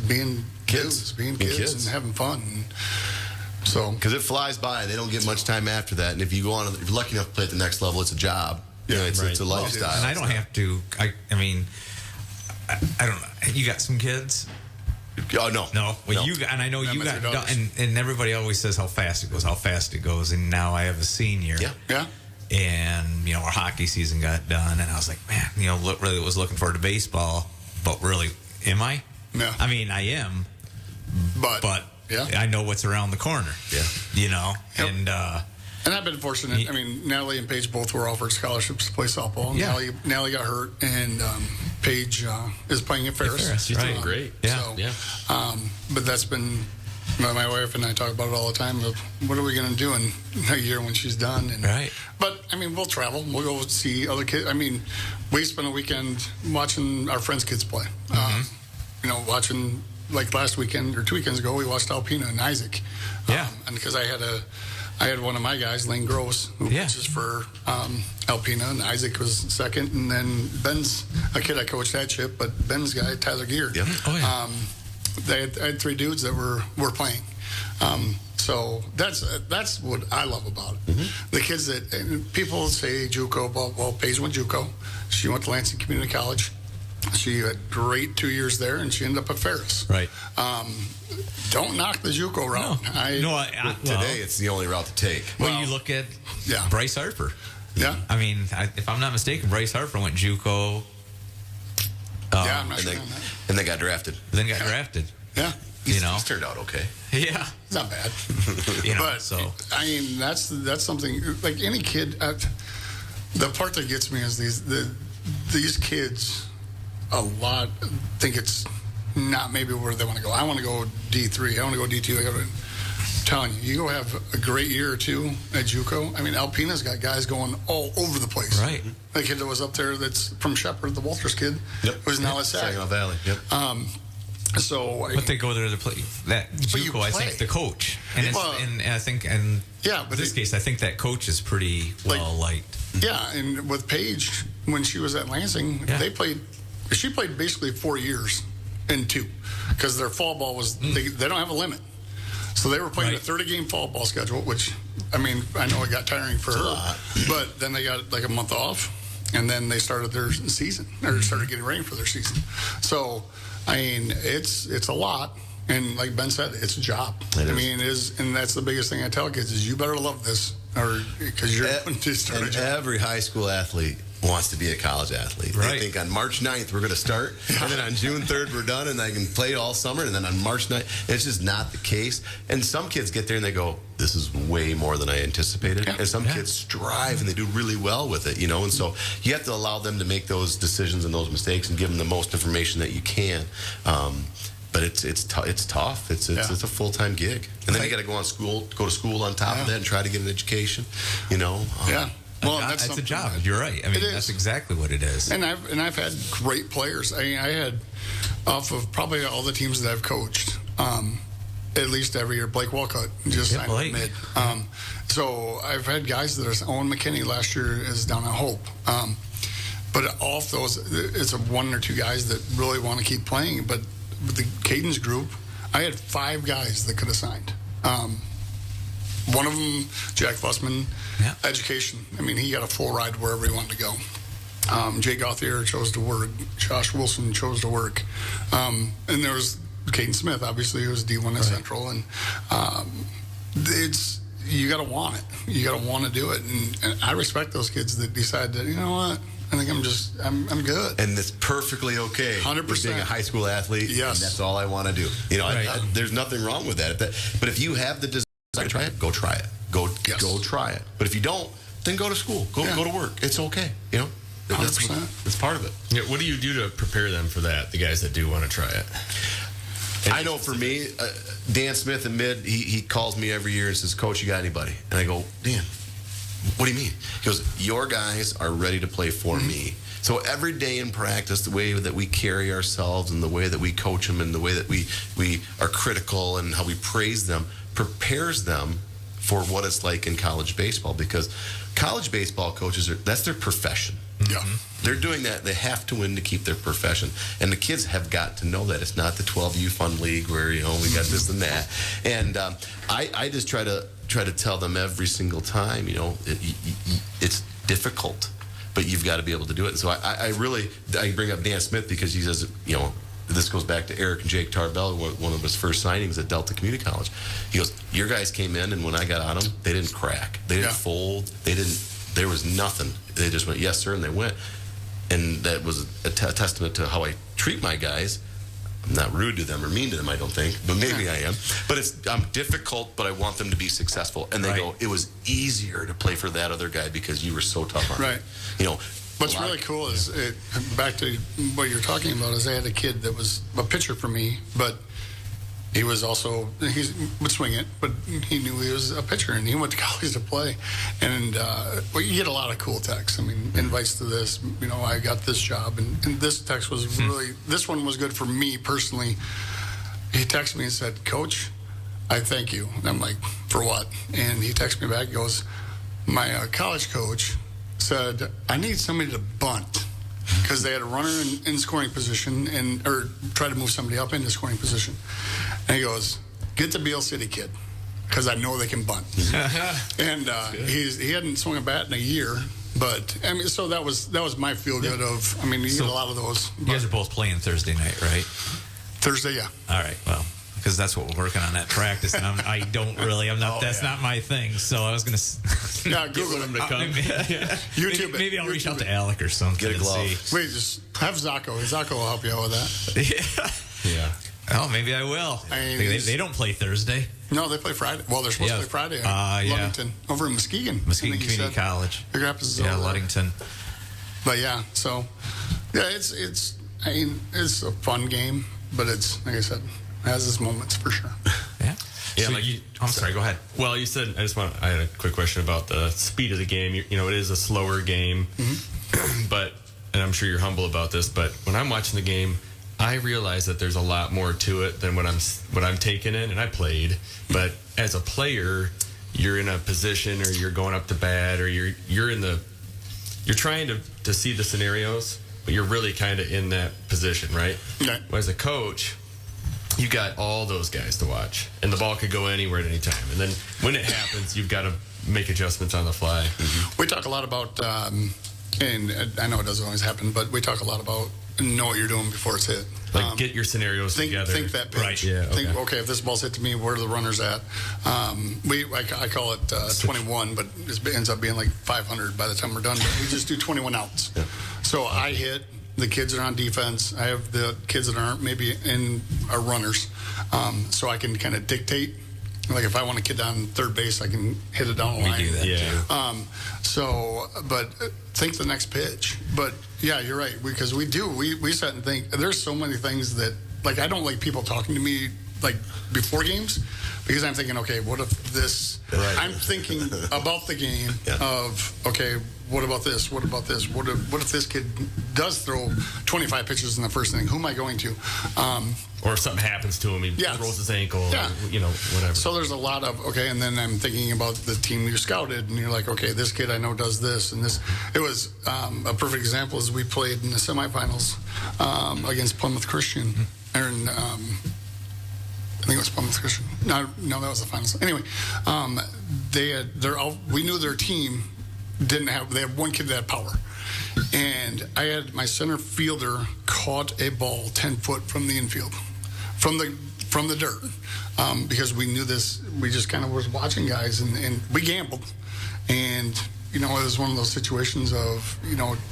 being kids and having fun. So, because it flies by, they don't get much time after that. And if you go on, if you're lucky enough to play at the next level, it's a job. It's a lifestyle. And I don't have to. I mean, I don't know. You got some kids? Oh no. Well, you got, and I know you got. And everybody always says how fast it goes. And now I have a senior. Yeah. And our hockey season got done, and I was like, man, really was looking forward to baseball, but really, am I? No. I mean, I am, but. Yeah. I know what's around the corner. Yeah. And I've been fortunate. I mean, Natalie and Paige both were offered scholarships to play softball. Yeah. Natalie got hurt, and Paige is playing at Ferris. She's doing great. But that's been, my wife and I talk about it all the time. Of what are we going to do in a year when she's done? And, But I mean, we'll travel. We'll go see other kids. I mean, we spent a weekend watching our friends' kids play. Watching. Like last weekend or 2 weekends ago, we watched Alpina and Isaac. And because I had one of my guys, Lane Gross, who pitches for Alpina, and Isaac was second, and then Ben's a kid I coached that ship, but Ben's guy, Tyler Gear. I had 3 dudes that were playing. So that's what I love about it. The kids that people say JUCO, well, Paige went JUCO. She went to Lansing Community College. She had great 2 years there, and she ended up at Ferris. Right. Don't knock the JUCO route. Today, it's the only route to take. Well, you look at Bryce Harper. Yeah. I mean, if I'm not mistaken, Bryce Harper went JUCO. I'm not sure on that. And then got drafted. Yeah. He's turned out okay. Yeah. It's not bad. But so I mean, that's something like any kid. The part that gets me is these kids. A lot think it's not maybe where they want to go. I want to go D3. I want to go D2. I'm telling you go have a great year or two at JUCO. I mean, Alpina's got guys going all over the place. Right. The kid that was up there that's from Shepherd, the Walters kid, who's now at Saginaw Valley. Yep. But they go there to play that JUCO. I think the coach, and I think, in this case, I think that coach is pretty well liked. Yeah, and with Paige, when she was at Lansing, she played basically 4 years in 2 because their fall ball was they don't have a limit, so they were playing a 30-game fall ball schedule. Which I mean, I know it got tiring for her, but then they got like a month off, and then they started their season or started getting ready for their season. So I mean, it's a lot, and like Ben said, it's a job. I mean, it is, and that's the biggest thing I tell kids is you better love this, or because you're going to start a job. Every high school athlete wants to be a college athlete. Right. They think on March 9th we're going to start, and then on June 3rd we're done, and I can play all summer, and then on March 9th, it's just not the case. And some kids get there and they go, this is way more than I anticipated. And some kids strive and they do really well with it, and so you have to allow them to make those decisions and those mistakes and give them the most information that you can. But it's tough. It's a full-time gig, and then you got to go to school on top of that and try to get an education. Well, that's a job. You're right. I mean, that's exactly what it is. And I've had great players. I mean, I had off of probably all the teams that I've coached, at least every year. Blake Walcott just signed with mid. So I've had guys that are. Owen McKinney last year is down at Hope. But off those, it's a 1 or 2 guys that really want to keep playing. But with the Cadence group, I had 5 guys that could have signed. One of them, Jack Fussman, education. I mean, he got a full ride wherever he wanted to go. Jay Gauthier chose to work. Josh Wilson chose to work. And there was Caden Smith, obviously, who was D1 at Central. And you got to want it. You got to want to do it. And I respect those kids that decide that, you know what, I think I'm good. And it's perfectly okay. 100%. Being a high school athlete. Yes. And that's all I want to do. You know, there's nothing wrong with that. But if you have the desire to try it, go try it. Go try it. But if you don't, then go to school. Go to work. It's okay. You know, 100%. That's part of it. Yeah, what do you do to prepare them for that? The guys that do want to try it. I know for me, Dan Smith in mid, he calls me every year and says, "Coach, you got anybody?" And I go, "Dan, what do you mean?" He goes, "Your guys are ready to play for me." So every day in practice, the way that we carry ourselves and the way that we coach them and the way that we are critical and how we praise them prepares them for what it's like in college baseball, because college baseball coaches that's their profession. Yeah. They're doing that. They have to win to keep their profession. And the kids have got to know that. It's not the 12U Fun League where, you know, we got this and that. And I just try to tell them every single time, you know, it's difficult, but you've got to be able to do it. And so I bring up Dan Smith because he says, you know, this goes back to Eric and Jake Tarbell, one of his first signings at Delta Community College. He goes, "Your guys came in, and when I got on them, they didn't crack. They didn't fold. There was nothing. They just went, yes, sir," and they went. And that was a testament to how I treat my guys. I'm not rude to them or mean to them, I don't think, but maybe I am. But I'm difficult, but I want them to be successful. And they go, "It was easier to play for that other guy because you were so tough on him." Right. You know, what's really cool is, back to what you're talking about, is I had a kid that was a pitcher for me, but he was also, he would swing it, but he knew he was a pitcher, and he went to college to play. And you get a lot of cool texts. I mean, invites to this, you know, I got this job. And this text was really, this one was good for me personally. He texted me and said, "Coach, I thank you." And I'm like, "For what?" And he texted me back, goes, "My college coach said, I need somebody to bunt," because they had a runner in scoring position or try to move somebody up into scoring position. And he goes, "Get the Beal City kid, because I know they can bunt." And he hadn't swung a bat in a year, but I mean, so that was my feel good of. I mean, you get a lot of those. You guys are both playing Thursday night, right? Thursday, yeah. All right, well, because that's what we're working on at practice, and I'm not. That's not my thing. So I was gonna. Yeah, Google him to come. YouTube. Maybe I'll reach out to Alec or something. Get a glove. Wait, just have Zacco. Zacco will help you out with that. Yeah. Oh, maybe I will. They don't play Thursday. No, they play Friday. Well, they're supposed to play Friday at Ludington, over in Muskegon. Muskegon Community College. Big Rapids is over there. Ludington. But yeah, so yeah, it's a fun game, but it's, like I said, it has its moments for sure. Yeah. Yeah, So I'm sorry. Go ahead. Well, you said, I had a quick question about the speed of the game. You know, it is a slower game, but, and I'm sure you're humble about this, but when I'm watching the game, I realize that there's a lot more to it than what I'm taking in, and I played. But as a player, you're in a position, or you're going up to bat, or you're trying to see the scenarios, but you're really kind of in that position, right? Okay. Well, as a coach, you got all those guys to watch, and the ball could go anywhere at any time. And then when it happens, you've got to make adjustments on the fly. We talk a lot about, and I know it doesn't always happen, but we talk a lot about know what you're doing before it's hit. Like, get your scenarios together. Think that pitch. Right. Yeah. Okay. Think, okay, if this ball's hit to me, where are the runners at? I call it 21, but it ends up being like 500 by the time we're done. But we just do 21 outs. Yeah. So I hit. The kids are on defense. I have the kids that aren't maybe are runners, so I can kind of dictate. Like if I want a kid down third base, I can hit it down the line. We do that too. But think the next pitch. But yeah, you're right, because we sit and think. There's so many things that, like, I don't like people talking to me like before games, because I'm thinking, okay, what if this? Right. I'm thinking about the game of, okay, what about this? What about this? What if this kid does throw 25 pitches in the first inning? Who am I going to? Or if something happens to him, he rolls his ankle, or, whatever. So there's a lot of, and then I'm thinking about the team you scouted, and you're like, okay, this kid I know does this and this. It was a perfect example is we played in the semifinals against Plymouth Christian, and I think it was Plymouth Christian. No, that was the finals. Anyway, we knew their team didn't have. They had one kid that had power, and I had my center fielder caught a ball 10 foot from the infield, from the dirt, because we knew this. We just kind of was watching guys, and we gambled, and it was one of those situations of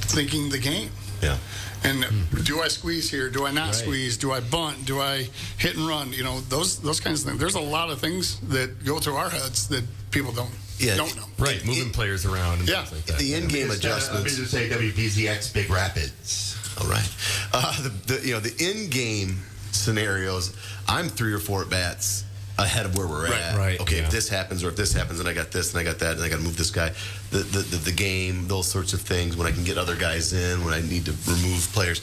thinking the game. Yeah. And do I squeeze here? Do I not squeeze? Do I bunt? Do I hit and run? Those kinds of things. There's a lot of things that go through our heads that people don't know. Right, moving players around and things like that. The in-game adjustments. Let me just say WPZX Big Rapids. All right. The in-game scenarios, I'm 3 or 4 at bats ahead of where we're at. Right. Okay, if this happens or if this happens and I got this and I got that and I got to move this guy, the game, those sorts of things, when I can get other guys in, when I need to remove players.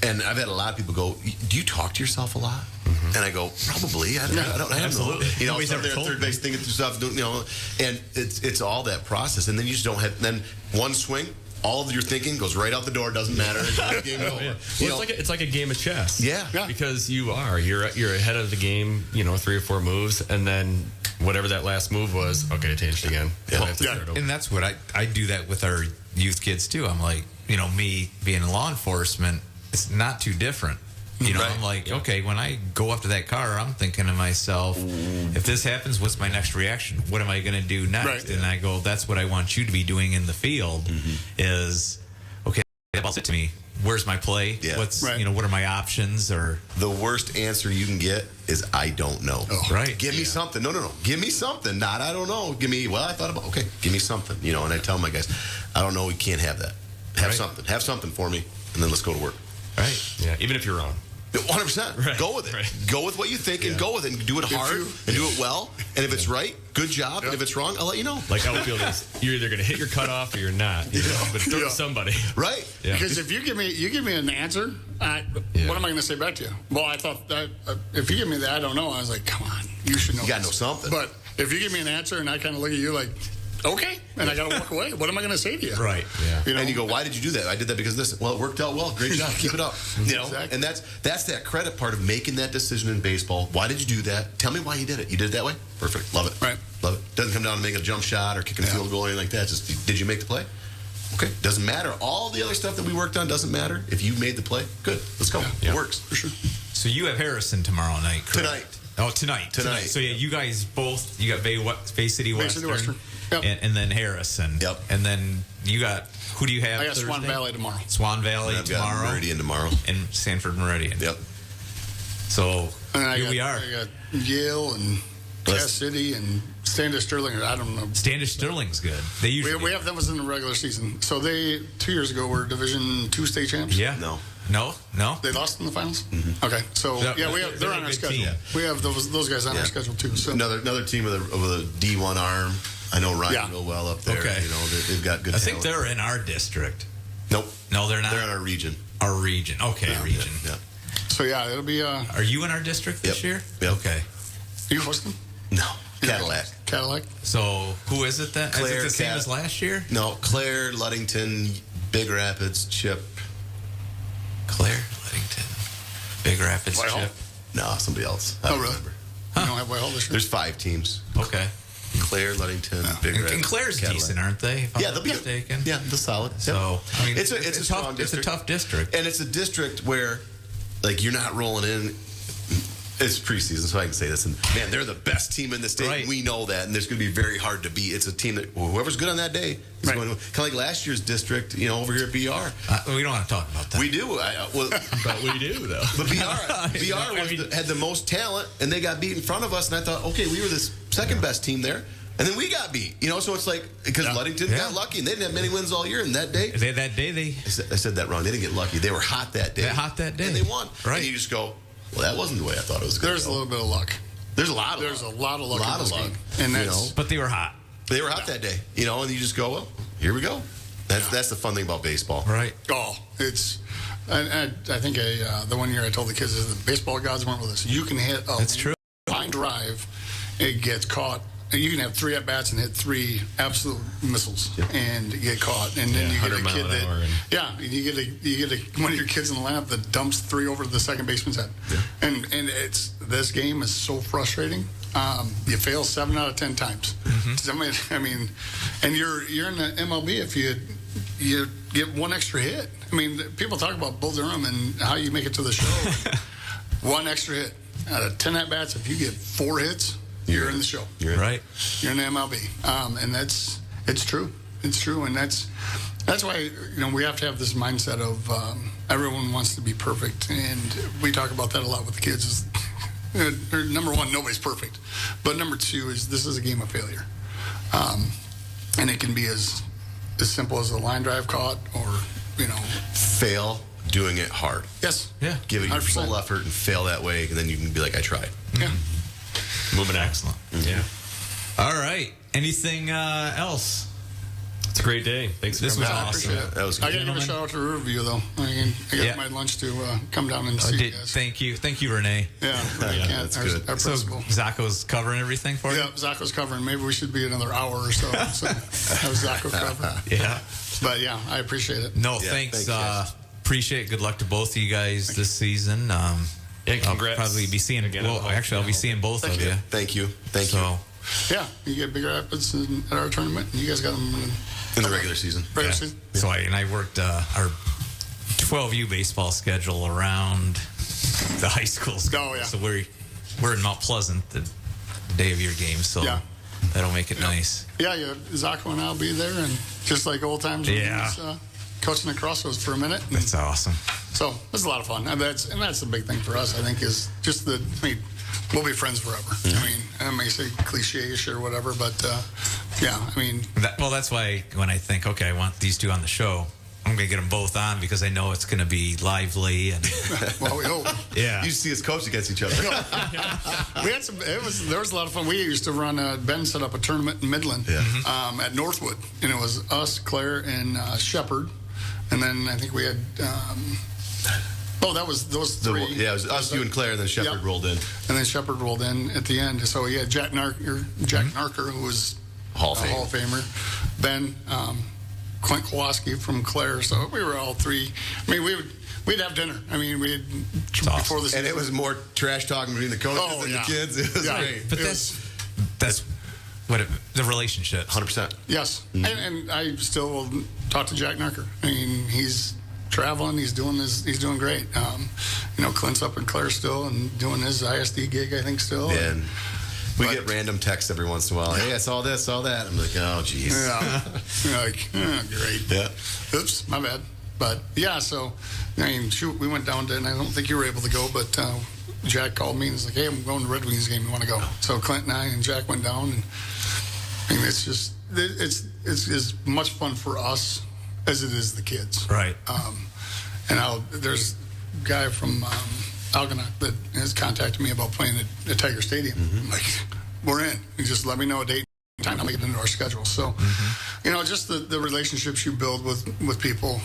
And I've had a lot of people go, do you talk to yourself a lot? Mm-hmm. And I go, probably. I don't absolutely. Nobody's ever there third base thinking through stuff, and it's all that process. And then you just don't have, then one swing, all of your thinking goes right out the door. Doesn't matter. Game over. Yeah. Well, it's like a game of chess. Yeah. Because you're ahead of the game. 3 or 4 moves, and then whatever that last move was, okay, it changed again. And that's what I do that with our youth kids too. I'm like, me being in law enforcement, it's not too different. I'm like, okay, when I go up to that car, I'm thinking to myself, if this happens, what's my next reaction? What am I going to do next? Right. And I go, that's what I want you to be doing in the field is, okay, that ball's hit to me. Where's my play? Yeah. What are my options? Or the worst answer you can get is I don't know. Right. Give me something. No. Give me something. Not I don't know. Give me, I thought about, okay, give me something. And I tell my guys, I don't know, we can't have that. Have something. Have something for me, and then let's go to work. Right. Yeah, even if you're wrong. 100%. Right. Go with it. Right. Go with what you think and go with it and do it hard and do it well. And if it's right, good job. And if it's wrong, I'll let you know. Like outfield is, you're either going to hit your cutoff or you're not. But throw to somebody. Right. Yeah. Because if you give me an answer, what am I going to say back to you? Well, I thought that if you give me that, I don't know. I was like, come on, you should know. You got to know something. But if you give me an answer and I kind of look at you like, okay, and I got to walk away. What am I going to say to you? Right. Yeah. And you go, why did you do that? I did that because this. Well, it worked out well. Great job. Keep it up. Exactly. And that's that credit part of making that decision in baseball. Why did you do that? Tell me why you did it. You did it that way? Perfect. Love it. Right. Love it. Doesn't come down to making a jump shot or kicking a field goal or anything like that. Just, did you make the play? Okay. Doesn't matter. All the other stuff that we worked on doesn't matter. If you made the play, good. Let's go. Yeah. It works. For sure. So you have Harrison tomorrow night, correct? Tonight. Oh, tonight. So yeah, you guys both, you got Bay City Western. Yep. And then Harrison. Yep. And then you got, who do you have I got Thursday? Swan Valley tomorrow. Swan Valley I've got tomorrow. Meridian tomorrow. And Sanford Meridian. Yep. So And here we are. I got Yale and Cass City and Standish Sterling. I don't know. Standish Sterling's good. They usually We have them was in the regular season. So they 2 years ago were Division II state champs. Yeah. No. They lost in the finals. Okay, so No, yeah, they're they're a on our good schedule. team. We have those guys on our schedule too. So Another team with a D1 arm. I know Ryan real well up there. Okay. They've got good I think talent. they're in our district. Nope. No, they're not. They're in our region. Our region. Okay, region. Yeah. So yeah, it'll be. Are you in our district this year? Yep. Okay. You hosting them? No. Cadillac. Cadillac. So who is it then? Claire, is it the same as last year? No, Claire, Ludington, Big Rapids, Chip. Claire, Ludington, Big Rapids, Whitehall? Chip. No, somebody else. I don't really? remember. You don't have Whitehall this year? There's 5 teams. Okay. Claire, Ludington, Big Rapids. And Claire's Cadillac. decent, aren't they? If I'm Yeah, not they'll be mistaken. Yeah, they're solid. So I mean, it's a strong tough. district. It's a tough district. And it's a district where, like, you're not rolling in. It's preseason, so I can say this. And man, they're the best team in the state. Right. And we know that, and there's going to be very hard to beat. It's a team that whoever's good on that day is going to. Kind of like last year's district, over here at BR. We don't want to talk about that. We do. But we do, though. But BR had the most talent, and they got beat in front of us. And I thought, okay, we were the second best team there, and then we got beat. So it's like because Ludington got lucky, and they didn't have many wins all year. And that day, I said that wrong. They didn't get lucky. They were hot that day. and they won. Right. And you just go, well, that wasn't the way I thought it was going to There's a little bit of luck. There's a lot of There's luck. a lot of luck. A lot in this of luck. game. And that's But they were hot. They were hot that day, and you just go, well, here we go. That's the fun thing about baseball. Right. Oh, it's. I think the one year I told the kids is the baseball gods weren't with us. You can hit a That's true. line drive, it gets caught you can have 3 at bats and hit 3 absolute missiles and get caught, and then you get a kid that you get one of your kids in the lineup that dumps 3 over the second baseman's head, and this game is so frustrating. You fail 7 out of 10 times. I mean, and you're in the MLB if you get 1 extra hit. I mean, people talk about Bull Durham and how you make it to the show. 1 extra hit out of 10 at bats. If you get 4 hits, you're in the show. You're right. You're in the MLB, and it's true. It's true, and that's why we have to have this mindset of everyone wants to be perfect, and we talk about that a lot with the kids. Number 1, nobody's perfect, but number 2 is this is a game of failure, and it can be as simple as a line drive caught, or fail doing it hard. Yes. Yeah. Give it your 100%. full effort and fail that way, and then you can be like, I tried. Yeah. Moving excellent. Yeah. All right. Anything else? It's a great day. Thanks for This coming was out. awesome. Appreciate it. That was I good. got to give a shout out to Riverview though. I got my lunch to come down and see you guys. Thank you, Renee. Yeah, that's good. Our So principal. Zacho's covering everything for you? Yeah, Zach was covering. Maybe we should be another hour or so. So that was Zach covering. Yeah. But yeah, I appreciate it. No, Yeah, thanks. thanks, guys. Appreciate it. Good luck to both of you guys this season. Yeah, I'll congrats. probably be seeing Again, I'll be seeing both of you. Thank you. Thank So, Yeah, you get Big Rapids at our tournament, and you guys got them you. In the regular season. regular season. so I worked our 12U baseball schedule around the high school schedule. Oh, yeah. So we're in Mount Pleasant the day of your game. So Yeah. that'll make it nice. Yeah, Zach and I'll be there, and just like old times when he Yeah. was coaching the Crossroads for a minute. And That's awesome. so it was a lot of fun, and that's the big thing for us. I think is just we'll be friends forever. I mean, I may say cliche-ish or whatever, but yeah, I mean, That's why when I think, okay, I want these two on the show, I'm going to get them both on because I know it's going to be lively and well, we hope. yeah. You see us coach against each other. We had there was a lot of fun. We used to run Ben set up a tournament in Midland at Northwood, and it was us, Claire, and Shepherd, and then I think we had that was those 3. It was us, you, and Claire, and then Shepard rolled in. And then Shepherd rolled in at the end. So he had Jack Narker, who was Hall of a Hall of Famer, Ben, Clint Kowalski from Claire. So we were all 3. I mean, we'd have dinner. I mean, before the season. And it was more trash talking between the coaches and the kids. It was great. But that's what the relationship. 100%. Yes, and I still will talk to Jack Narker. I mean, he's traveling. He's doing great. Clint's up in Claire still and doing his ISD gig, I think, still. Yeah, and we get random texts every once in a while. Hey, I saw this, saw that. I'm like, oh, geez. Yeah. You're like, great. Yeah. Oops, my bad. But yeah, so I mean, shoot, we went down to, and I don't think you were able to go, but Jack called me and was like, hey, I'm going to Red Wings game. You want to go? So Clint and I and Jack went down, and I mean, it's as much fun for us as it is the kids. Right. And there's a guy from Algonac that has contacted me about playing at Tiger Stadium. I'm like, we're in. You just let me know a date and time. I'll make it into our schedule. So, just the relationships you build with people.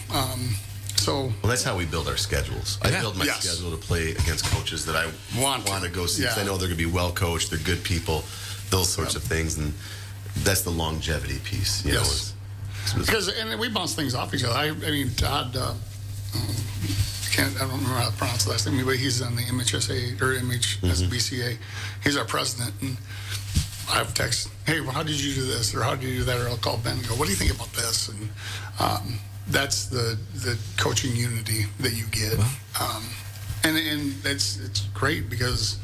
Well, that's how we build our schedules. I build my schedule to play against coaches that I want to go see. 'Cause I know they're going to be well coached. They're good people. Those sorts of things, and that's the longevity piece. You know, because we bounce things off each other. I mean, Todd. I don't remember how to pronounce the last name, but he's on the MHSAA or MHSBCA. He's our president, and I have text, hey, well, how did you do this, or how did you do that, or I'll call Ben and go, what do you think about this? And that's the coaching unity that you get, and it's great because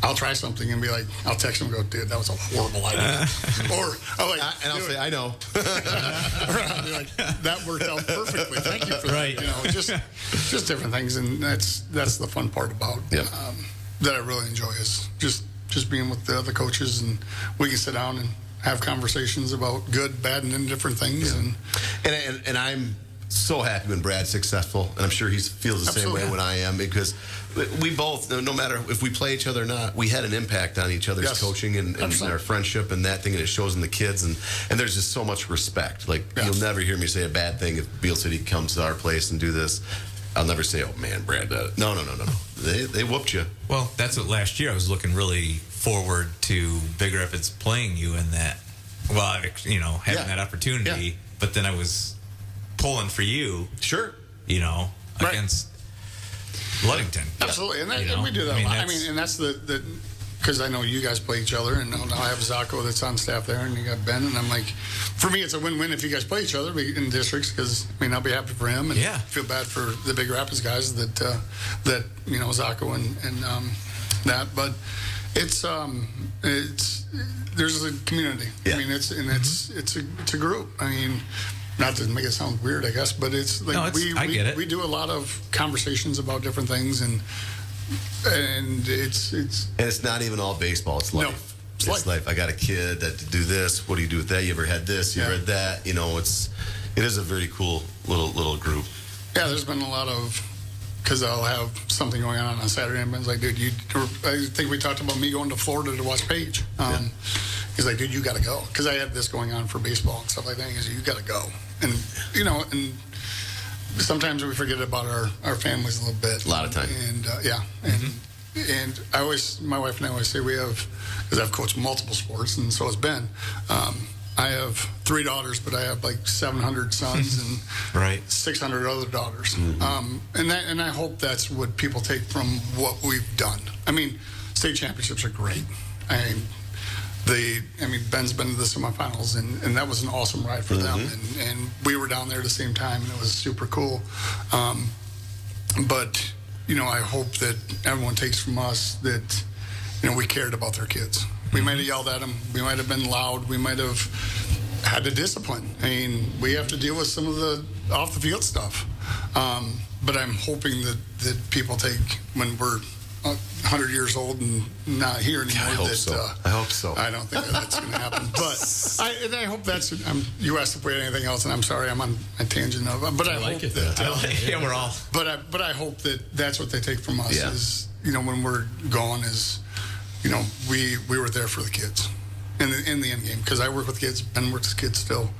I'll try something and be like, I'll text him and go, dude, that was a horrible idea. Or I'll say, I know. Or I'll be like, that worked out perfectly. Thank you for that. Just different things, and that's the fun part about that I really enjoy is just being with the other coaches, and we can sit down and have conversations about good, bad, and indifferent things. And I'm so happy when Brad's successful, and I'm sure he feels the same way when I am, because we both, no matter if we play each other or not, we had an impact on each other's coaching and our friendship and that thing, and it shows in the kids, and there's just so much respect. Like, you'll never hear me say a bad thing if Beal City comes to our place and do this. I'll never say, oh man, Brad, no. They whooped you. Well, that's what last year I was looking really forward to Big Rapids playing you in that. Well, you know, having that opportunity, Yeah. but then I was pulling for you. Sure. You know, Right. against Ludington. Absolutely, and, that, You know, and we do that I mean, a lot. that's- And that's the because I know you guys play each other, and now I have Zacho that's on staff there, and you got Ben, and I'm like, for me, it's a win-win if you guys play each other in districts, because I mean, I'll be happy for him, and feel bad for the Big Rapids guys that you know, Zacho and that, but it's there's a community. Yeah. I mean, it's a group. I mean. Not to make it sound weird, I guess, but it's like I get it. we do a lot of conversations about different things, and it's And it's not even all baseball. It's life. No, it's It's life. I got a kid that to do this. What do you do with that? You ever had this? You ever had that? You know, it is a very cool little group. Yeah, there's been a lot of, because I'll have something going on Saturday, and Ben's like, dude, I think we talked about me going to Florida to watch Paige. He's like, dude, you got to go, because I had this going on for baseball and stuff like that. He's like, you got to go, and you know, and sometimes we forget about our families a little bit. A lot of time. And and I always, my wife and I always say we have, because I've coached multiple sports, and so has Ben. I have 3 daughters, but I have like 700 sons and Right. 600 other daughters. And I hope that's what people take from what we've done. I mean, state championships are great. I mean, Ben's been to the semifinals, and that was an awesome ride for them. And we were down there at the same time, and it was super cool. But, you know, I hope that everyone takes from us that, you know, we cared about their kids. We might have yelled at them. We might have been loud. We might have had to discipline. I mean, we have to deal with some of the off-the-field stuff. But I'm hoping that people take, when we're 100 years old and not here anymore. I hope so. I hope so. I don't think that's going to happen. But I hope that's. You asked if we had anything else, and I'm sorry, I'm on a tangent of it. But I like hope it, that. Yeah, we're all. But I hope that that's what they take from us. Yeah. Is, you know, when we're gone, is, you know, we were there for the kids in the end game, because I work with kids. Ben works with kids still.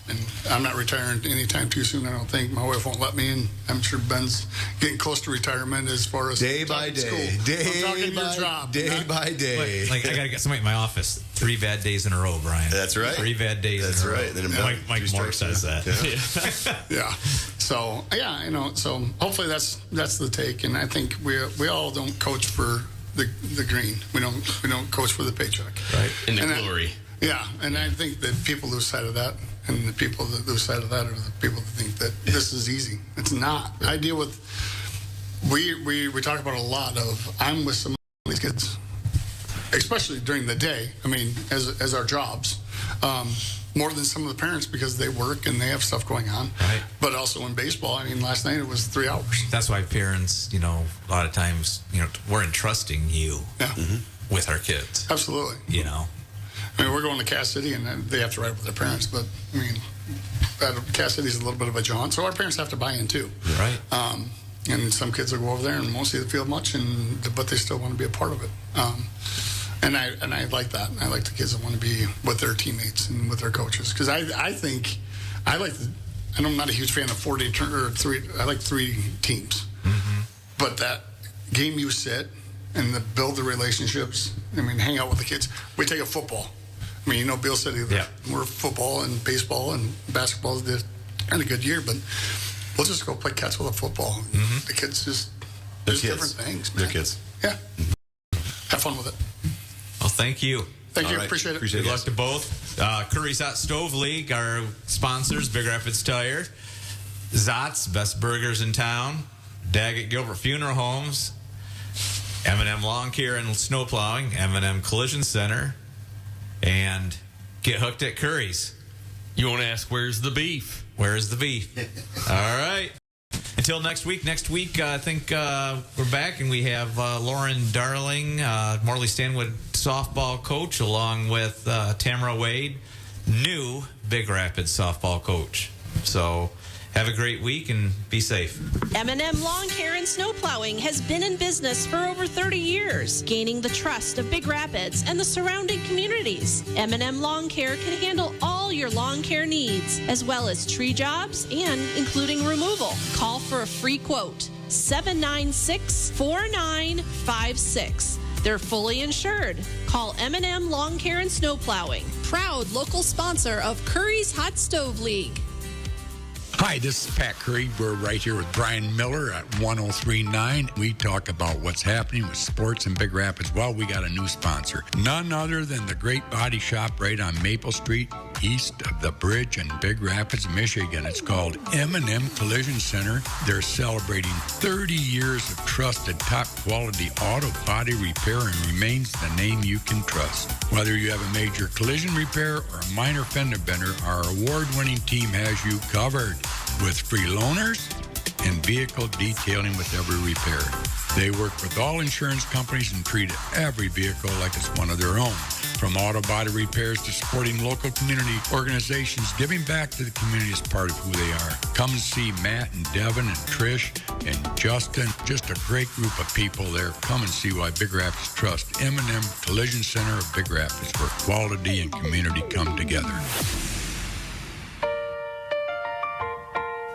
And I'm not retiring anytime too soon, I don't think. My wife won't let me, and I'm sure Ben's getting close to retirement as far as Day by talking day. school. I'm talking your job. Day not- by day. Like I got to get somebody in my office. 3 bad days in a row, Brian. That's right. 3 bad days That's in a row. right. Then I'm Mike done. Moore says that. Yeah. Yeah. So yeah, you know. So hopefully that's the take, and I think we all don't coach for the green. We don't coach for the paycheck. Right. In the And glory. Yeah, and I think that people lose sight of that, and the people that lose sight of that are the people that think that this is easy. It's not. I deal with. We talk about a lot of. I'm with some of these kids, especially during the day. I mean, as our jobs, more than some of the parents, because they work and they have stuff going on. Right. But also in baseball, I mean, last night it was 3 hours. That's why parents, you know, a lot of times, you know, we're entrusting you Yeah, with our kids. absolutely. You know. I mean, we're going to Cass City, and they have to ride with their parents. But I mean, Cass City's a little bit of a jaunt, so our parents have to buy in too. Right. And some kids will go over there and won't see the field much, but they still want to be a part of it. And I like that. I like the kids that want to be with their teammates and with their coaches, because I think I like. I'm not a huge fan of 4-day or 3. I like 3 teams, but that game you sit and build the relationships. I mean, hang out with the kids. We take a football. I mean, you know, Beal City. Yeah. We're football and baseball and basketball did kind of a good year, but we'll just go play catch with a football. The kids just They're there's kids. different things. They're man. kids. Yeah. Have fun with it. Well, thank you. Thank you. All right. Appreciate it. Appreciate Good it. luck to both. Curry's Hot Stove League, our sponsors, Big Rapids Tire, Zott's, best burgers in town, Daggett Gilbert Funeral Homes, M&M Lawn Care and Snow Plowing, M&M Collision Center, and get hooked at Curries. You want to ask, where's the beef? Where's the beef? All right. Until next week. Next week, I think we're back, and we have Lauren Darling, Morley Stanwood softball coach, along with Tamara Wade, new Big Rapids softball coach. So have a great week and be safe. M&M Lawn Care and Snow Plowing has been in business for over 30 years, gaining the trust of Big Rapids and the surrounding communities. M&M Lawn Care can handle all your lawn care needs, as well as tree jobs and including removal. Call for a free quote, 796-4956. They're fully insured. Call M&M Lawn Care and Snow Plowing, proud local sponsor of Currie's Hot Stove League. Hi, this is Pat Currie. We're right here with Brian Miller at 1039. We talk about what's happening with sports in Big Rapids. Well, we got a new sponsor. None other than the Great Body Shop right on Maple Street, east of the bridge in Big Rapids, Michigan. It's called M&M Collision Center. They're celebrating 30 years of trusted, top-quality auto body repair and remains the name you can trust. Whether you have a major collision repair or a minor fender bender, our award-winning team has you covered with free loaners and vehicle detailing with every repair. They work with all insurance companies and treat every vehicle like it's one of their own. From auto body repairs to supporting local community organizations, giving back to the community is part of who they are. Come and see Matt and Devin and Trish and Justin. Just a great group of people there. Come and see why Big Rapids trust M&M Collision Center of Big Rapids, where quality and community come together.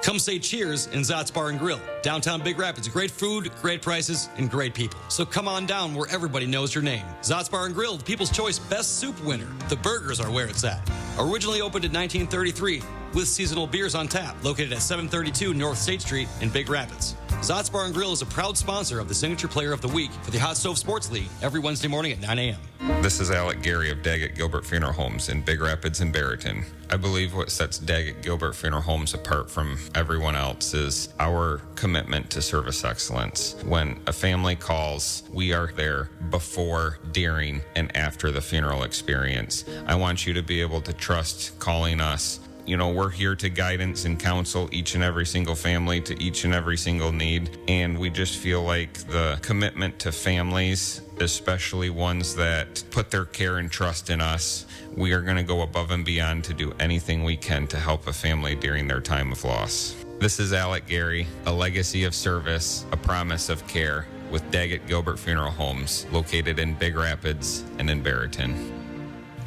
Come say cheers in Zott's Bar and Grill. Downtown Big Rapids. Great food, great prices, and great people. So come on down where everybody knows your name. Zott's Bar and Grill, the People's Choice Best Soup winner. The burgers are where it's at. Originally opened in 1933 with seasonal beers on tap. Located at 732 North State Street in Big Rapids. Zott's Bar and Grill is a proud sponsor of the Signature Player of the Week for the Hot Stove Sports League every Wednesday morning at 9 a.m. This is Alec Gary of Daggett Gilbert Funeral Homes in Big Rapids and Barrington. I believe what sets Daggett Gilbert Funeral Homes apart from everyone else is our commitment to service excellence. When a family calls, we are there before, during, and after the funeral experience. I want you to be able to trust calling us. You know, we're here to guidance and counsel each and every single family to each and every single need. And we just feel like the commitment to families, especially ones that put their care and trust in us, we are going to go above and beyond to do anything we can to help a family during their time of loss. This is Alec Gary, a legacy of service, a promise of care with Daggett Gilbert Funeral Homes, located in Big Rapids and in Barrington.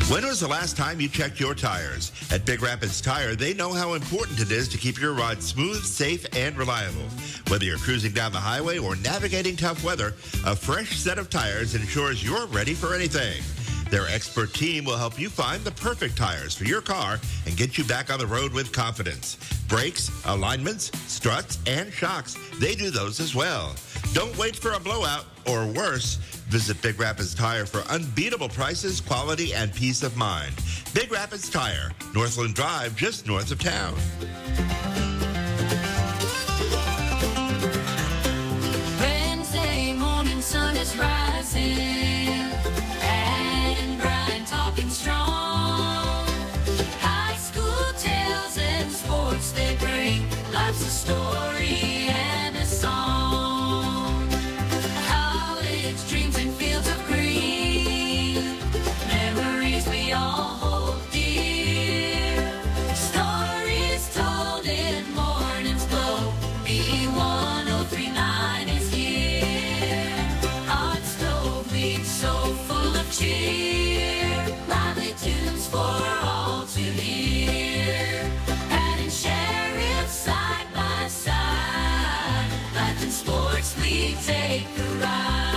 When was the last time you checked your tires? At Big Rapids Tire, they know how important it is to keep your ride smooth, safe, and reliable. Whether you're cruising down the highway or navigating tough weather, a fresh set of tires ensures you're ready for anything. Their expert team will help you find the perfect tires for your car and get you back on the road with confidence. Brakes, alignments, struts, and shocks, they do those as well. Don't wait for a blowout or worse. Visit Big Rapids Tire for unbeatable prices, quality, and peace of mind. Big Rapids Tire, Northland Drive, just north of town. Wednesday morning sun is rising, and bright talking strong. High school tales and sports, they bring life's a story and a song. College dreams and fields of green, memories we all hold dear. Stories told in morning's glow, B1039 is here. Hot stove leaves so full of cheer, lively tunes for all to hear. Pat and Sheriff side by side, life and sports league take a ride.